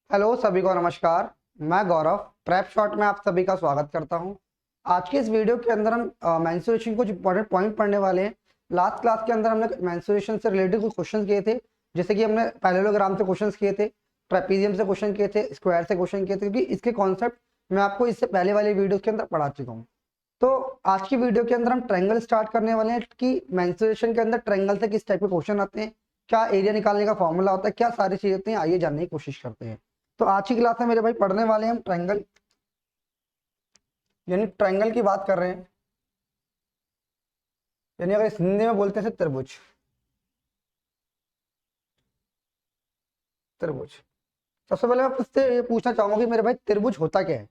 Hello सभी को नमस्कार। मैं गौरव प्रेप शॉट में आप सभी का स्वागत करता हूं। आज के इस वीडियो के अंदर हम मेंस्ट्रुएशन कुछ इंपॉर्टेंट पॉइंट पढ़ने वाले हैं। लास्ट क्लास के अंदर हमने मेंस्ट्रुएशन से रिलेटेड कुछ क्वेश्चन किए थे, जैसे कि हमने पैरेललोग्राम से क्वेश्चन किए थे, ट्रेपीजियम से क्वेश्चन किए थे, स्क्वायर से क्वेश्चन किए थे, क्योंकि इसके कॉन्सेप्ट मैं आपको इससे पहले वाले वीडियो के अंदर पढ़ा चुका हूँ। तो आज की वीडियो के अंदर हम ट्रायंगल स्टार्ट करने वाले हैं कि मेंस्ट्रुएशन के अंदर ट्रायंगल से किस टाइप के क्वेश्चन आते हैं, क्या एरिया निकालने का फॉर्मूला होता है, क्या सारी चीजें होती हैं, आइए जानने की कोशिश करते हैं। तो आज की क्लास में मेरे भाई पढ़ने वाले हैं हम ट्रायंगल, यानी ट्रायंगल की बात कर रहे हैं, यानी अगर इस हिंदी में बोलते हैं त्रिभुज। त्रिभुज सबसे पहले मैं आपसे ये पूछना चाहूंगा कि मेरे भाई त्रिभुज होता क्या है।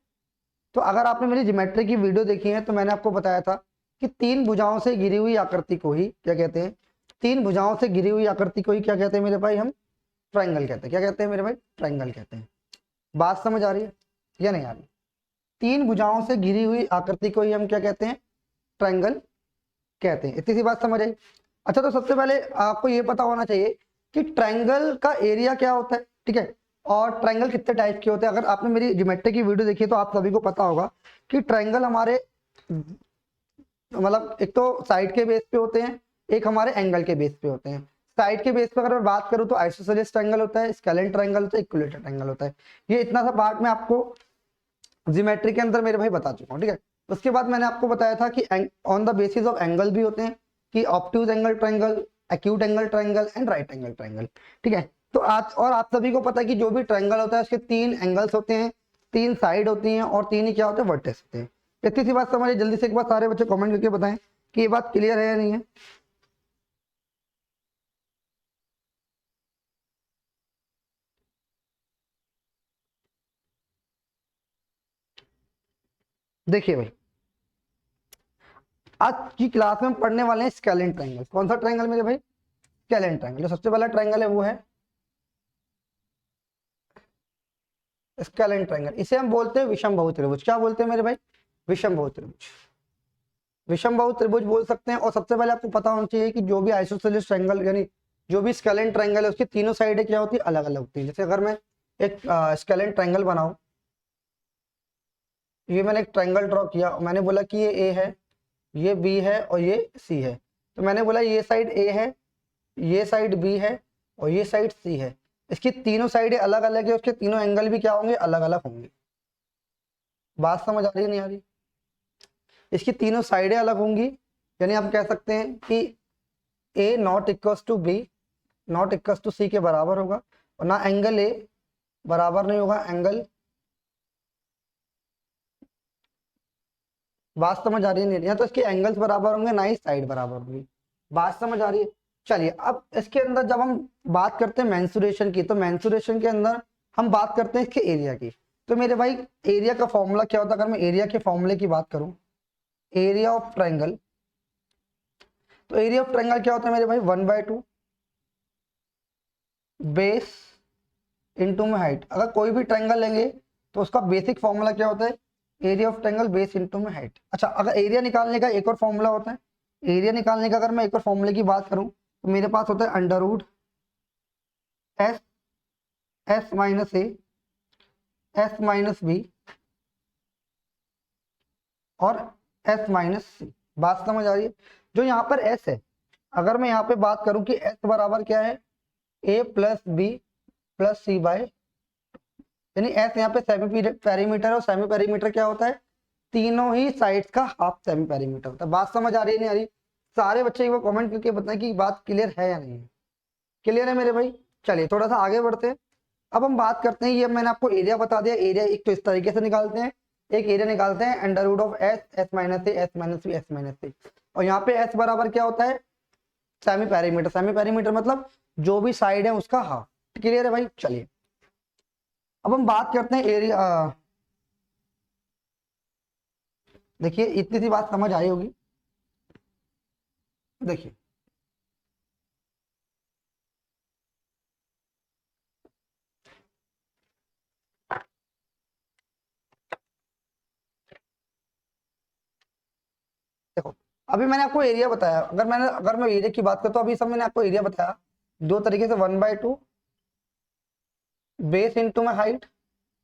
तो अगर आपने मेरी ज्योमेट्री की वीडियो देखी है तो मैंने आपको बताया था कि तीन भुजाओं से घिरी हुई आकृति को ही क्या कहते हैं, तीन भुजाओं से घिरी हुई आकृति को ही क्या कहते हैं मेरे भाई, हम ट्रायंगल कहते हैं। क्या कहते हैं मेरे भाई? ट्रायंगल कहते हैं। बात समझ आ रही है या नहीं आ रही? तीन भुजाओं से घिरी हुई आकृति को ही हम क्या कहते हैं? ट्रायंगल कहते हैं। इतनी सी बात समझ आई। अच्छा, तो सबसे पहले आपको ये पता होना चाहिए कि ट्रायंगल का एरिया क्या होता है, ठीक है, और ट्रायंगल कितने टाइप के होते हैं। अगर आपने मेरी ज्योमेट्री की वीडियो देखी है तो आप सभी को पता होगा कि ट्रायंगल हमारे मतलब एक तो साइड के बेस पे होते हैं, एक हमारे एंगल के बेस पे होते हैं। साइड के बेस पे अगर मैं बात करूं तो आइसोसेलेस ट्रायंगल होता है, स्केलेन ट्रायंगल होता है, इक्विलेटरल ट्रायंगल होता है। ये इतना सा पार्ट में आपको ज्योमेट्री के अंदर मेरे भाई बता चुका हूँ, ठीक है। उसके बाद मैंने आपको बताया था कि on the basis of angle भी होते हैं, कि obtuse angle triangle, acute angle triangle and right angle triangle, ठीक है। तो आज और आप सभी को पता है कि जो भी ट्रायंगल होता है उसके तीन एंगल्स होते हैं, तीन साइड होती हैं और तीन ही क्या होते हैं? वर्टेक्स होते हैं। इतनी सी बात समझिए। जल्दी से एक बार सारे बच्चे कमेंट करके बताएं कि ये बात क्लियर है या नहीं है। देखिए भाई, आज की क्लास में हम पढ़ने वाले हैं स्केलेन ट्रायंगल। कौन सा ट्रायंगल मेरे भाई? Scalene triangle. जो सबसे पहला ट्रायंगल है वो है स्केलेन ट्रायंगल। इसे हम बोलते हैं विषमबाहु त्रिभुज। क्या बोलते हैं मेरे भाई? विषमबाहु त्रिभुज। विषमबाहु त्रिभुज बोल सकते हैं। और सबसे पहले आपको पता होना चाहिए कि जो भी आइसोसेलेस ट्रायंगल यानी जो भी स्केलेन ट्रायंगल है उसकी तीनों साइडें क्या होती है? अलग अलग होती है। जैसे अगर मैं एक स्केलेन ट्रायंगल बनाऊं, ये मैंने एक ट्रायंगल ड्रॉ किया, मैंने बोला कि ये ए है, ये बी है और ये सी है। तो मैंने बोला ये साइड ए है, ये साइड बी है और ये साइड सी है। इसकी तीनों साइडें अलग अलग है, उसके तीनों एंगल भी क्या होंगे? अलग अलग होंगे। बात समझ आ रही है नहीं आ रही? इसकी तीनों साइडें अलग होंगी, यानी आप कह सकते हैं कि A not equals to B not equals to C के बराबर होगा, और ना एंगल ए बराबर नहीं होगा एंगल। बात समझ आ रही है नहीं? तो इसके एंगल्स बराबर होंगे, ना ही साइड बराबर होगी। बात समझ आ रही है? चलिए, अब इसके अंदर जब हम बात करते हैं मेंसुरेशन की, तो मेंसुरेशन के अंदर हम बात करते हैं इसके एरिया की। तो मेरे भाई एरिया का फॉर्मूला क्या होता है? अगर मैं एरिया के फॉर्मूले की बात करूं, एरिया ऑफ ट्रायंगल, तो एरिया ऑफ ट्रायंगल क्या होता है मेरे भाई? 1/2 बेस इंटू में हाइट। अगर कोई भी ट्रायंगल लेंगे तो उसका बेसिक फॉर्मूला क्या होता है? Area of triangle base into में हाइट। अच्छा, अगर एरिया निकालने का एक और फॉर्मूला होता है, एरिया निकालने का अगर मैं एक और फॉर्मूले की बात करूं तो मेरे पास होता है under root S, S minus ए, एस माइनस बी और एस माइनस सी। बात समझ आ रही है? जो यहाँ पर एस है, अगर मैं यहाँ पे बात करूं कि एस बराबर क्या है? A plus b plus C bye, यानी एस यहाँ पे सेमी पेरीमीटर, और सेमी पेरीमीटर क्या होता है? तीनों ही साइड्स का हाफ सेमी पेरीमीटर होता है। बात समझ आ रही है नहीं आ रही? सारे बच्चे एक बार कमेंट करके बताएं कि बात क्लियर है या नहीं है। क्लियर है मेरे भाई? चलिए थोड़ा सा आगे बढ़ते हैं। अब हम बात करते हैं, ये मैंने आपको एरिया बता दिया। एरिया एक तो इस तरीके से निकालते हैं, एक एरिया निकालते हैं under root of S, S minus A, S minus B, S minus C. और यहाँ पे एस बराबर क्या होता है? Semi perimeter. सेमी पेरीमीटर मतलब जो भी साइड है उसका हाफ। क्लियर है भाई? चलिए, अब हम बात करते हैं एरिया। देखिए, इतनी सी बात समझ आई होगी। देखिए, देखो, अभी मैंने आपको एरिया बताया। अगर मैं एरिया की बात करूं तो अभी सब मैंने आपको एरिया बताया दो तरीके से, 1/2 बेस इंटू में हाइट,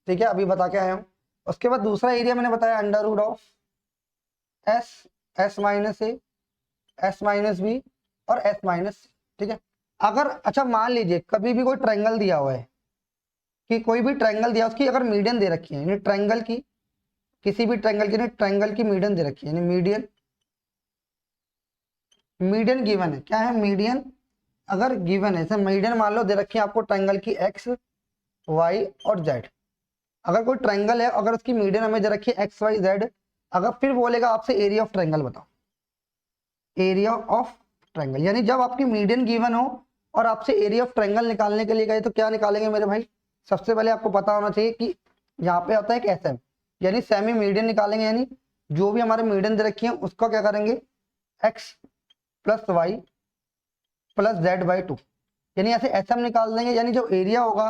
ठीक है, अभी बता के आया हूँ। उसके बाद दूसरा एरिया मैंने बताया under root of S, S minus A, S minus B और एस माइनस सी, ठीक है। अगर अच्छा मान लीजिए कभी भी कोई ट्रायंगल दिया हुआ है, कि कोई भी ट्रायंगल दिया उसकी अगर मीडियन दे रखी है, यानी ट्रायंगल की, किसी भी ट्रायंगल की, ट्रायंगल की मीडियन दे रखी है, यानी मीडियन, मीडियन गिवन है, क्या है मीडियन, अगर गिवन है, मीडियन मान लो दे रखी है आपको ट्रायंगल की एक्स वाई और जेड। अगर कोई ट्रायंगल है, अगर उसकी मीडियन हमें दे रखी है एक्स वाई जेड, अगर फिर बोलेगा आपसे एरिया ऑफ ट्रायंगल बताओ, एरिया ऑफ ट्रायंगल, यानी जब आपकी मीडियन गिवन हो और आपसे एरिया ऑफ ट्रायंगल निकालने के लिए गए तो क्या निकालेंगे मेरे भाई, सबसे पहले आपको पता होना चाहिए कि यहाँ पे आता है एक एस एम, यानी सेमी मीडियन निकालेंगे, यानी जो भी हमारे मीडियन दे रखी है उसका क्या करेंगे, x plus y plus z by two, यानी ऐसे एस एम निकाल देंगे। यानी जो एरिया होगा,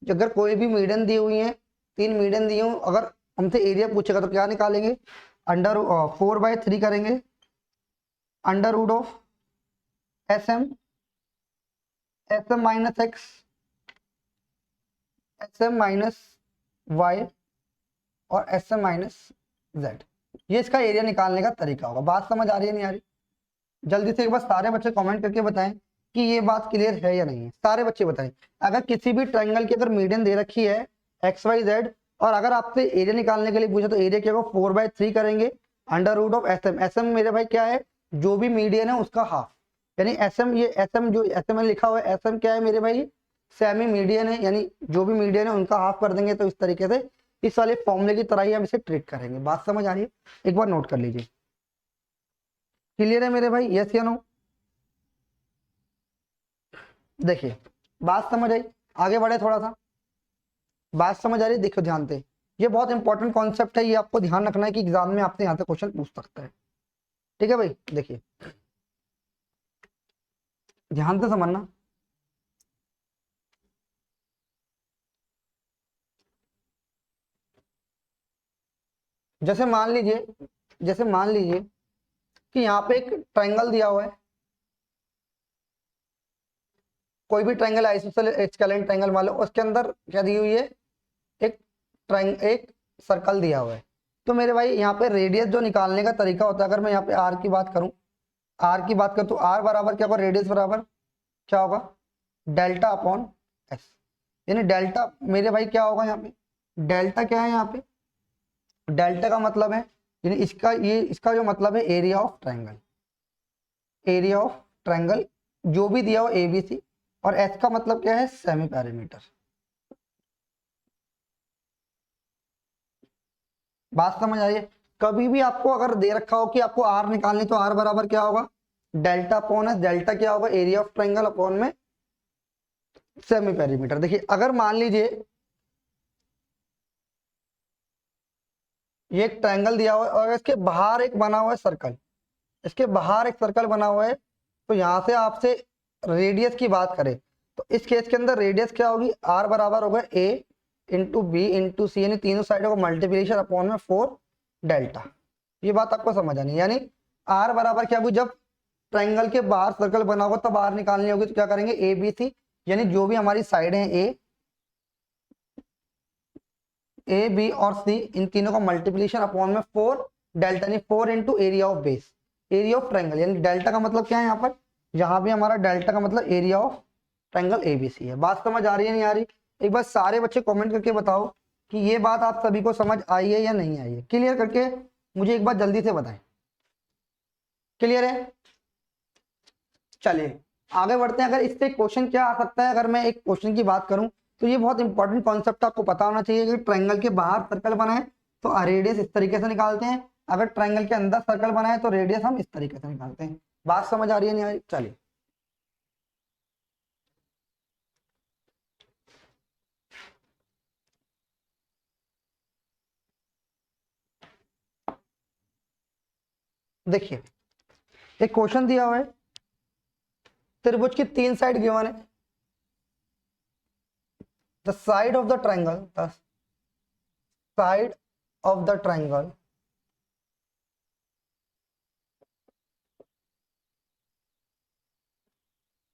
अगर कोई भी मीडियन दी हुई है, 3 मीडियन दी हुई, अगर हमसे एरिया पूछेगा तो क्या निकालेंगे, अंडर 4/3 करेंगे under root of s m, s m minus x, s m minus y और एस एम माइनस जेड। ये इसका एरिया निकालने का तरीका होगा। बात समझ आ रही है नहीं आ रही? जल्दी से एक बार सारे बच्चे कमेंट करके बताएं कि ये बात क्लियर है या नहीं है। सारे बच्चे बताएं। अगर किसी भी ट्रायंगल की अगर मीडियन दे रखी है एक्स वाई जेड, और अगर आपसे एरिया निकालने के लिए पूछा तो एरिया क्या होगा, 4/3 करेंगे under root of s m. S m मेरे भाई क्या है, जो भी मीडियन है उसका हाफ, यानी एस एम, ये एस एम जो एस एम लिखा हुआ है, एस एम क्या है मेरे भाई, सेमी मीडियन है, यानी जो भी मीडियन है उनका हाफ कर देंगे। तो इस तरीके से इस वाले फॉर्मूले की तरह ही हम इसे ट्रीट करेंगे। बात समझ आ रही है? एक बार नोट कर लीजिए। क्लियर है मेरे भाई, यस या नो? देखिए बात समझ आई, आगे बढ़े थोड़ा सा। बात समझ आ रही है? देखो ध्यान से, ये बहुत इंपॉर्टेंट कॉन्सेप्ट है, ये आपको ध्यान रखना है कि एग्जाम में आपसे यहाँ से क्वेश्चन पूछ सकता है। ठीक है भाई, देखिए ध्यान से समझना। जैसे मान लीजिए, जैसे मान लीजिए कि यहाँ पे एक ट्रायंगल दिया हुआ है, कोई भी ट्रायंगल आइसोसेलेस स्केलेन ट्रायंगल मान लो, उसके अंदर क्या दी हुई है, एक एक सर्कल दिया हुआ है। तो मेरे भाई यहाँ पे रेडियस जो निकालने का तरीका होता है, अगर मैं यहाँ पे आर की बात करूं, आर की बात करूं तो आर बराबर क्या होगा, रेडियस बराबर क्या होगा, डेल्टा अपॉन एस। यानी डेल्टा मेरे भाई क्या होगा यहाँ पे, डेल्टा क्या है यहाँ पे, डेल्टा का मतलब है, यानी इसका ये इसका जो मतलब है area of triangle, area of triangle जो भी दिया हो एबीसी, और एस का मतलब क्या है, सेमी पेरीमीटर। बात समझ आई है? कभी भी आपको अगर दे रखा हो कि आपको आर निकालनी, तो आर बराबर क्या होगा, डेल्टा अपॉन एस। डेल्टा क्या होगा, एरिया ऑफ ट्रायंगल अपॉन में सेमी पेरीमीटर। देखिए अगर मान लीजिए ये एक ट्रायंगल दिया हुआ है और इसके बाहर एक बना हुआ है सर्कल, इसके बाहर एक सर्कल बना हुआ है, तो यहां से आपसे रेडियस की बात करें तो इस केस के अंदर रेडियस क्या होगी, आर बराबर होगा ए इंटू बी इंटू सी, यानी तीनों साइडों को मल्टीप्लीकेशन अपॉन में 4 डेल्टा। ये बात आपको समझ आनी, यानी आर बराबर क्या होगी, जब ट्रायंगल के बाहर सर्कल बना होगा तब आर निकालनी होगी, तो क्या करेंगे ए बी सी, यानी जो भी हमारी साइड है ए बी और सी, इन तीनों का मल्टीप्लीकेशन अपॉन में 4 डेल्टा, यानी 4 into area of base, area of triangle. यानी डेल्टा का मतलब क्या है यहाँ पर, यहाँ भी हमारा डेल्टा का मतलब एरिया ऑफ ट्रायंगल एबीसी है। बात समझ आ रही है नहीं आ रही? एक बार सारे बच्चे कमेंट करके बताओ कि ये बात आप सभी को समझ आई है या नहीं आई है। क्लियर करके मुझे एक बार जल्दी से बताएं। क्लियर है? चलिए आगे बढ़ते हैं। अगर इससे क्वेश्चन क्या आ सकता है, अगर मैं एक क्वेश्चन की बात करूं तो ये बहुत इंपॉर्टेंट कॉन्सेप्ट आपको पता होना चाहिए कि ट्रायंगल के बाहर सर्कल बनाए तो रेडियस इस तरीके से निकालते हैं, अगर ट्रायंगल के अंदर सर्कल बनाए तो रेडियस हम इस तरीके से निकालते हैं। बात समझ आ रही है नहीं आ रही? चलिए देखिए, एक क्वेश्चन दिया हुआ है, त्रिभुज की 3 साइड गिवन है, the side of the triangle, the side of the triangle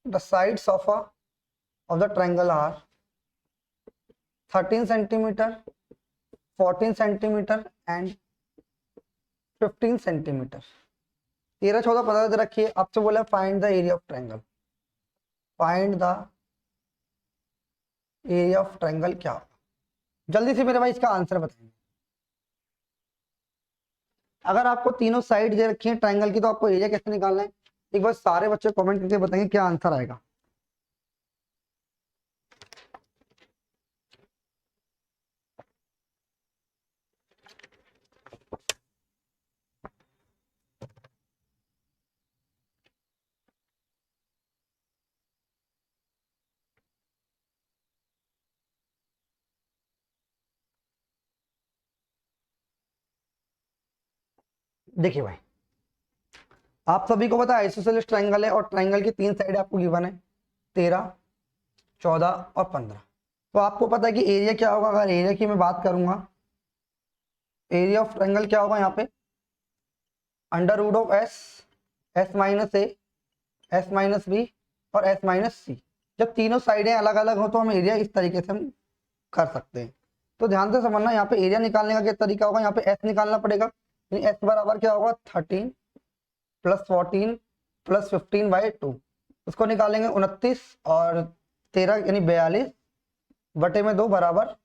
the sides of the triangle are 13 centimetre, 14 centimetre and 15 centimetre. 13 14 15 दे रखिए। आपसे बोला find the area of triangle. Find the area of triangle क्या होगा? जल्दी से मेरे भाई इसका आंसर बताएंगे। अगर आपको तीनों साइड दे रखी है ट्रायंगल की तो आपको एरिया कैसे निकालना है, एक बार सारे बच्चे कमेंट करके बताएंगे क्या आंसर आएगा। देखिए भाई, आप सभी को पता है आइसोसेलेस ट्रायंगल है और ट्रायंगल की तीन साइड आपको गिवन है 13, 14 और 15। तो आपको पता है कि एरिया क्या होगा। अगर एरिया की मैं बात करूंगा, एरिया ऑफ ट्रायंगल क्या होगा यहाँ पे, under root of S, S minus A, S minus B और एस माइनस सी। जब तीनों साइडें अलग अलग हो तो हम एरिया इस तरीके से हम कर सकते हैं। तो ध्यान से समझना, यहाँ पे एरिया निकालने का क्या तरीका होगा, यहाँ पे एस निकालना पड़ेगा। एस बराबर क्या होगा, 13 प्लस 14 प्लस 15 बाई 2। उसको निकालेंगे 29 और 13 यानी 42 बटे में 2 बराबर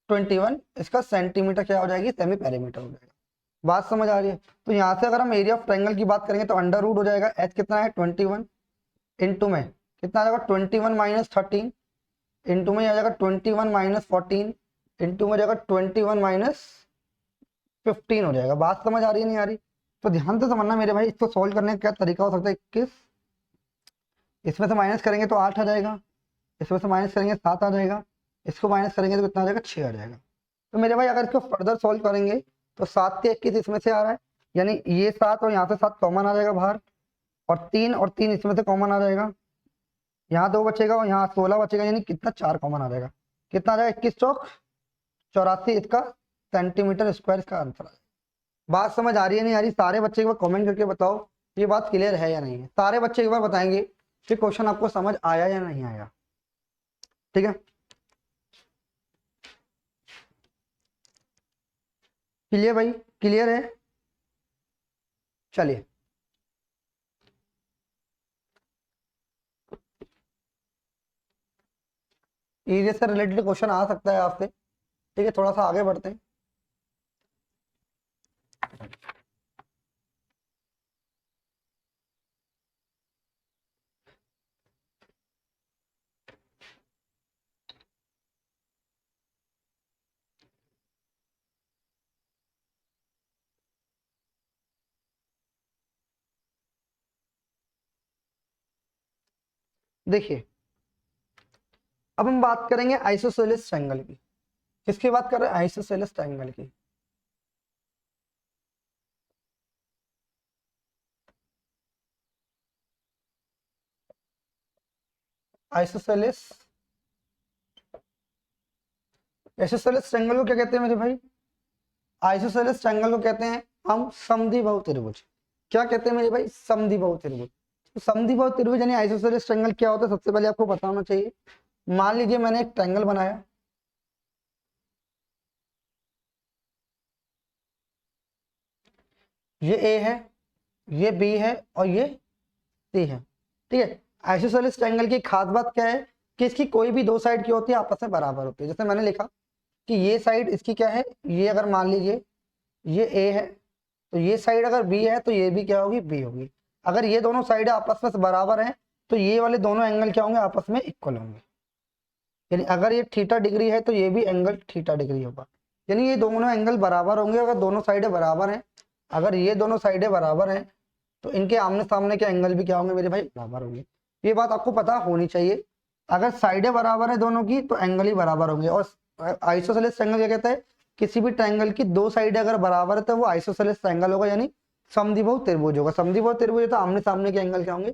21। इसका सेंटीमीटर क्या हो जाएगी, सेमी पेरीमीटर हो जाएगा। बात समझ आ रही है? तो यहाँ से अगर हम एरिया ऑफ ट्रायंगल की बात करेंगे तो अंडर रूट हो जाएगा एच कितना है 21 इंटू में कितना आ जाएगा 21 माइनस 13 इंटू में आ जाएगा 21 माइनस 14 इंटू में जाएगा 21 माइनस 15 हो जाएगा। बात समझ आ रही है नहीं आ रही? तो ध्यान से समझना मेरे भाई, इसको सोल्व करने का क्या तरीका हो सकता है। 21 इसमें से माइनस करेंगे तो 8 आ जाएगा, इसमें से माइनस करेंगे 7 आ जाएगा, इसको माइनस करेंगे तो कितना आ जाएगा 6 आ जाएगा। तो मेरे भाई अगर इसको फर्दर सोल्व करेंगे तो 7 के 21 इसमें से आ रहा है, यानी ये 7 और यहाँ से 7 कॉमन आ जाएगा बाहर, और 3 इसमें से कॉमन आ जाएगा, यहाँ 2 बचेगा और यहाँ 16 बचेगा, यानी कितना 4 कॉमन आ जाएगा। कितना आ जाएगा 21 चौक 84 इसका सेंटीमीटर स्क्वायर इसका आंसर आ जाएगा। बात समझ आ रही है नहीं आ रही? सारे बच्चे एक बार कमेंट करके बताओ ये बात क्लियर है या नहीं है। सारे बच्चे एक बार बताएंगे कि क्वेश्चन आपको समझ आया या नहीं आया। ठीक है, क्लियर भाई, क्लियर है? चलिए एरिया से रिलेटेड क्वेश्चन आ सकता है आपसे। ठीक है, थोड़ा सा आगे बढ़ते हैं। देखिए अब हम बात करेंगे आइसोसेलेस ट्रायंगल की। किसकी बात कर रहे हैं, आइसोसेलेस ट्रायंगल की। आइसोसेलेस आइसोसेलेस ट्रायंगल को क्या कहते हैं मेरे भाई, आइसोसेलेस ट्रायंगल को कहते हैं हम समद्विबाहु त्रिभुज। क्या कहते हैं मेरे भाई, समद्विबाहु त्रिभुज। तो समद्विबाहु त्रिभुज यानी आइसोसेलेस ट्रायंगल क्या होता है, सबसे पहले आपको पता होना चाहिए। मान लीजिए मैंने एक ट्रायंगल बनाया, ये ए है, ये बी है और ये सी है। ठीक है, आइसोसेलेस ट्रायंगल की खास बात क्या है कि इसकी कोई भी दो साइड की होती है आपस में बराबर होती है। जैसे मैंने लिखा कि ये साइड इसकी क्या है, ये अगर मान लीजिए ये ए है तो ये साइड अगर बी है तो ये भी क्या होगी, बी होगी। अगर ये दोनों साइड आपस में बराबर हैं तो ये वाले दोनों एंगल क्या होंगे, आपस में इक्वल होंगे। यानी अगर ये थीटा डिग्री है तो ये भी एंगल थीटा डिग्री होगा, यानी ये दोनों एंगल बराबर होंगे। अगर दोनों साइडें बराबर हैं, अगर ये दोनों साइडें बराबर हैं तो इनके आमने सामने के एंगल भी क्या होंगे मेरे भाई, बराबर होंगे। ये बात आपको पता होनी चाहिए। अगर साइडें बराबर है दोनों की तो एंगल ही बराबर होंगे। और आइसोसेलेस ट्रायंगल क्या कहता है, किसी भी ट्रायंगल की दो साइडें अगर बराबर है तो वो आइसोसेलेस ट्रायंगल होगा, यानी समद्विबाहु त्रिभुज होगा। समद्विबाहु त्रिभुज है तो आमने सामने के एंगल क्या होंगे,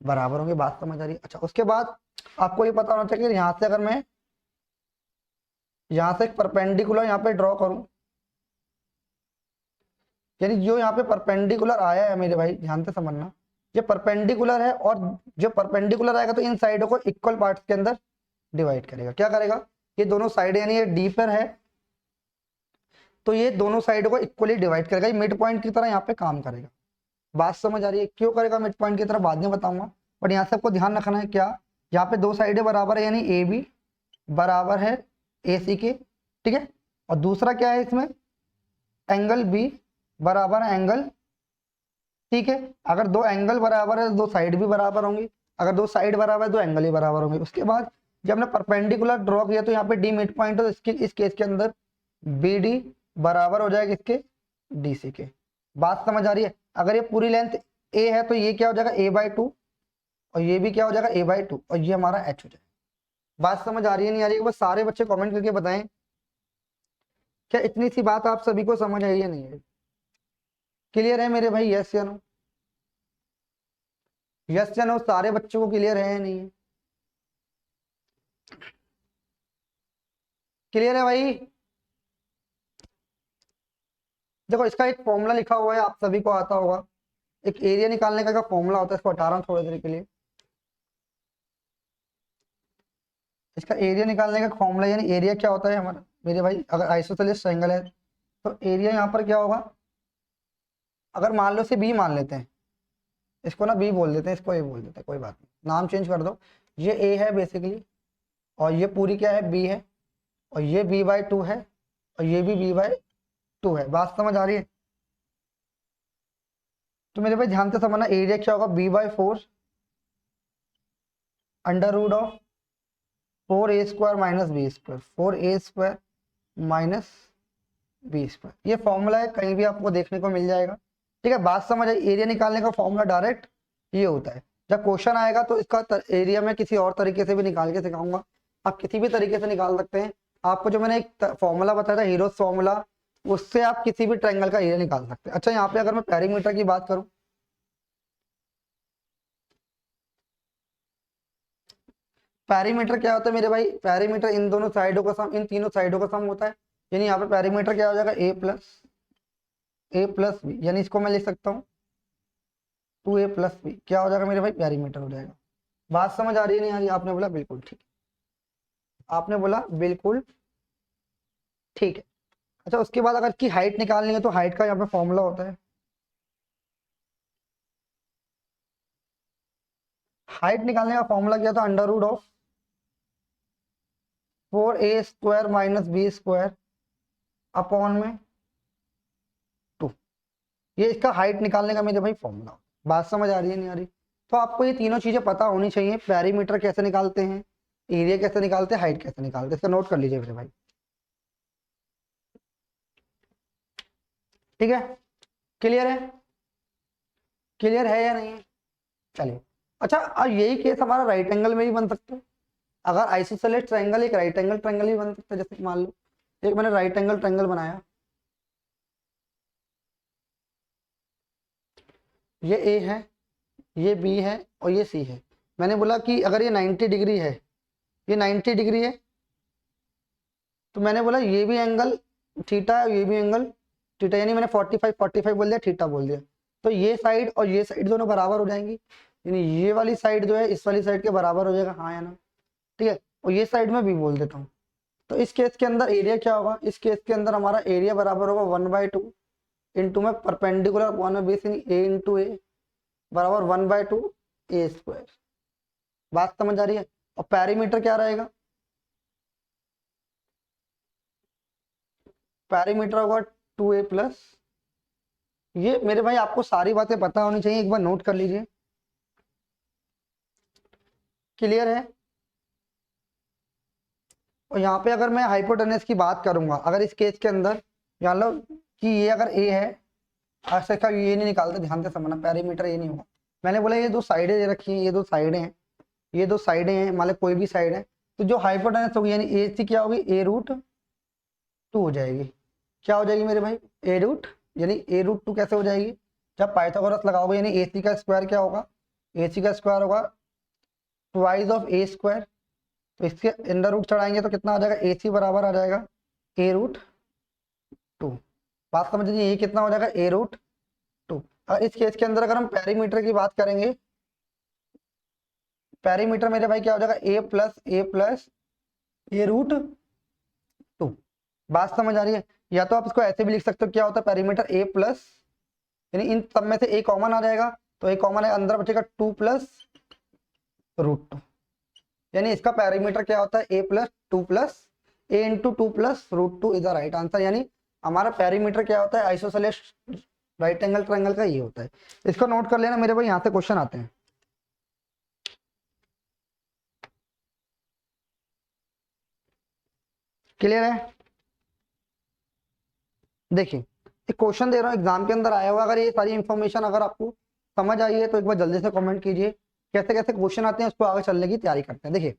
बराबर होंगे। बात समझ आ रही है? अच्छा, उसके बाद आपको ये पता होना चाहिए कि यहाँ से अगर मैं यहाँ से एक परपेंडिकुलर यहाँ पे ड्रॉ करूं, यानी जो यहाँ पे परपेंडिकुलर आया है मेरे भाई, ध्यान से समझना, ये परपेंडिकुलर है और जो परपेंडिकुलर आएगा तो इन साइडों को इक्वल पार्ट्स के अंदर डिवाइड करेगा। क्या करेगा, ये दोनों साइड यानी ये डी पर है, तो ये दोनों साइड को इक्वली डिवाइड करेगा, ये मिड पॉइंट की तरह यहाँ पे काम करेगा। बात समझ आ रही है? क्यों करेगा मिड पॉइंट की तरह बाद में बताऊंगा, बट यहाँ से आपको ध्यान रखना है क्या, यहाँ पे दो साइडें बराबर है यानी ए बी बराबर है ए सी के, ठीक है। और दूसरा क्या है इसमें, एंगल बी बराबर है एंगल, ठीक है। अगर दो एंगल बराबर है तो दो साइड भी बराबर होंगी, अगर दो साइड बराबर है तो एंगल ही बराबर होंगे। उसके बाद जब हमने परपेंडिकुलर ड्रॉ किया तो यहाँ पे डी मिड पॉइंट, तो इसके इस केस के अंदर बी डी बराबर हो जाएगा इसके डी सी के। बात समझ आ रही है? अगर ये पूरी लेंथ ए है तो ये क्या हो जाएगा a/2, और ये भी क्या हो जाएगा a/2, और ये हमारा h हो जाएगा। बात समझ आ रही है नहीं आ रही है? बस सारे बच्चे कमेंट करके बताएं क्या इतनी सी बात आप सभी को समझ आई है नहीं है? क्लियर है मेरे भाई? यस या नो? यस या नो? सारे बच्चों को क्लियर है या नहीं है? क्लियर है भाई? देखो इसका एक फॉर्मूला लिखा हुआ है, आप सभी को आता होगा, एक एरिया निकालने का फॉर्मूला होता है, इसको हटा रहा हूं थोड़ी देर के लिए। इसका एरिया निकालने का फॉर्मूला, यानी एरिया क्या होता है हमारा मेरे भाई, अगर आइसोसेलेस ट्रायंगल है तो एरिया यहाँ पर क्या होगा, अगर मान लो से बी मान लेते हैं, इसको ना बी बोल देते हैं, इसको ए बोल देते हैं, कोई बात नहीं, नाम चेंज कर दो। ये ए है बेसिकली, और ये पूरी क्या है, बी है, और ये b/2 है, और ये भी b/2 है। बात समझ आ रही है? तो मेरे भाई ध्यान से समझना, एरिया क्या होगा, b/4 under root of 4a² minus b², 4a² minus b²। ये फॉर्मूला है, कहीं भी आपको देखने को मिल जाएगा, ठीक है। बात समझ आई? एरिया निकालने का फॉर्मूला डायरेक्ट ये होता है। जब क्वेश्चन आएगा तो इसका एरिया मैं किसी और तरीके से भी निकाल के सिखाऊंगा, आप किसी भी तरीके से निकाल सकते हैं। आपको जो मैंने एक फॉर्मूला बताया था हीरोज फॉर्मूला, उससे आप किसी भी ट्रायंगल का एरिया निकाल सकते हैं। अच्छा, यहाँ पे अगर मैं पेरीमीटर की बात करूं, पेरीमीटर क्या होता है मेरे भाई, पेरीमीटर इन दोनों साइडों का सम, इन तीनों साइडों का सम होता है। यानी यहाँ पे पेरीमीटर क्या हो जाएगा, a+ b, यानी इसको मैं लिख सकता हूँ 2a+ b, क्या हो जाएगा मेरे भाई, पेरीमीटर हो जाएगा। बात समझ आ रही है नहीं आ रही? आपने बोला बिल्कुल ठीक, आपने बोला बिल्कुल ठीक है। अच्छा, उसके बाद अगर की हाइट निकालनी है तो हाइट का यहाँ पे फॉर्मूला होता है। हाइट निकालने का फॉर्मूला क्या था, under root of 4a² minus b² upon में 2। ये इसका हाइट निकालने का मेरे भाई फॉर्मूला। बात समझ आ रही है नहीं आ रही? तो आपको ये तीनों चीजें पता होनी चाहिए, पेरीमीटर कैसे निकालते हैं, एरिया कैसे निकालते हैं, हाइट कैसे निकालते हैं, इसका नोट कर लीजिए मेरे भाई, ठीक है। क्लियर है? क्लियर है या नहीं है? चलिए। अच्छा, अब यही केस हमारा राइट एंगल में भी बन सकता है। अगर आइसोसेलेस ट्रायंगल एक राइट एंगल ट्रायंगल भी बन सकता है। जैसे मान लो एक मैंने राइट एंगल ट्रायंगल बनाया, ये ए है, ये बी है, और ये सी है। मैंने बोला कि अगर ये 90 डिग्री है, ये 90 डिग्री है, तो मैंने बोला ये भी एंगल थीटा है, ये भी एंगल थीटा, यानी मैंने 45 बोल दिया, थीटा बोल दिया। तो ये साइड और ये साइड दोनों बराबर हो जाएंगी, यानी ये वाली साइड जो है इस वाली साइड के बराबर हो जाएगा, हाँ या ना, ठीक है। और ये साइड में भी बोल देता हूँ। तो इस केस के अंदर एरिया क्या होगा, इस केस के अंदर हमारा एरिया बराबर होगा 1/2 इंटू में परपेंडिकुलर अपॉन में बेस, यानी a इंटू ए बराबर 1/2 a²। बात समझ आ रही है? और पेरीमीटर क्या रहेगा, पेरीमीटर होगा 2a+। ये मेरे भाई आपको सारी बातें पता होनी चाहिए, एक बार नोट कर लीजिए। क्लियर है? और यहाँ पे अगर मैं हाइपोटेनस की बात करूंगा, अगर इस केस के अंदर जान लो कि ये अगर ए है, ऐसे का ये नहीं निकालते, ध्यान से समझना, पेरीमीटर ये नहीं होगा। मैंने बोला ये दो साइडें रखी हैं, ये दो साइडें हैं, ये दो साइडें हैं, मान लो कोई भी साइड है, तो जो हाइपोटेनस होगी यानी ए सी क्या होगी, a√2 हो जाएगी। क्या हो जाएगी मेरे भाई, यानी a√2 कैसे हो जाएगी, जब पाइथागोरस लगाओगे, यानी ए सी का स्क्वायर क्या होगा, ए सी का स्क्वायर होगा ट्वाइस ऑफ a²। तो इसके अंडर रूट चढ़ाएंगे तो कितना आ जाएगा, ए सी बराबर आ जाएगा a√2। बात समझ लीजिए, ये कितना हो जाएगा, a√2। और इस केस के अंदर अगर हम पेरीमीटर की बात करेंगे, पेरीमीटर मेरे भाई क्या हो जाएगा, a+ a+ a√2 बात समझ आ रही है? या तो आप इसको ऐसे भी लिख सकते हो, क्या होता है पेरीमीटर ए प्लस, यानी इन सब में से ए कॉमन आ जाएगा, तो ए कॉमन है, अंदर बचेगा 2 प्लस √2, यानी इसका पेरीमीटर क्या होता है A plus 2 plus A into 2 plus √2 is the right answer. यानी हमारा पेरीमीटर क्या होता है आइसोसेलेस राइट एंगल ट्रायंगल का, ये होता है। इसको नोट कर लेना मेरे भाई, यहाँ से क्वेश्चन आते हैं। क्लियर है? देखिए एक क्वेश्चन दे रहा हूँ एग्जाम के अंदर आया हुआ, अगर ये सारी इंफॉर्मेशन अगर आपको समझ आई है तो एक बार जल्दी से कमेंट कीजिए। कैसे कैसे क्वेश्चन आते हैं उसको आगे चलने की तैयारी करते हैं। देखिए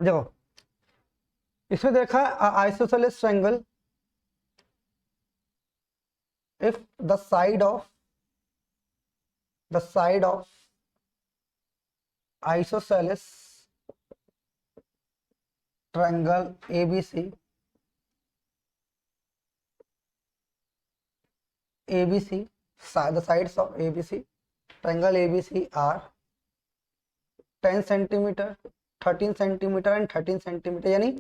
देखो इसमें देखा isosceles triangle if the side of isosceles triangle ABC the sides of ABC triangle ABC are 10 centimeter, 13 centimeter and 13 centimeter, यानी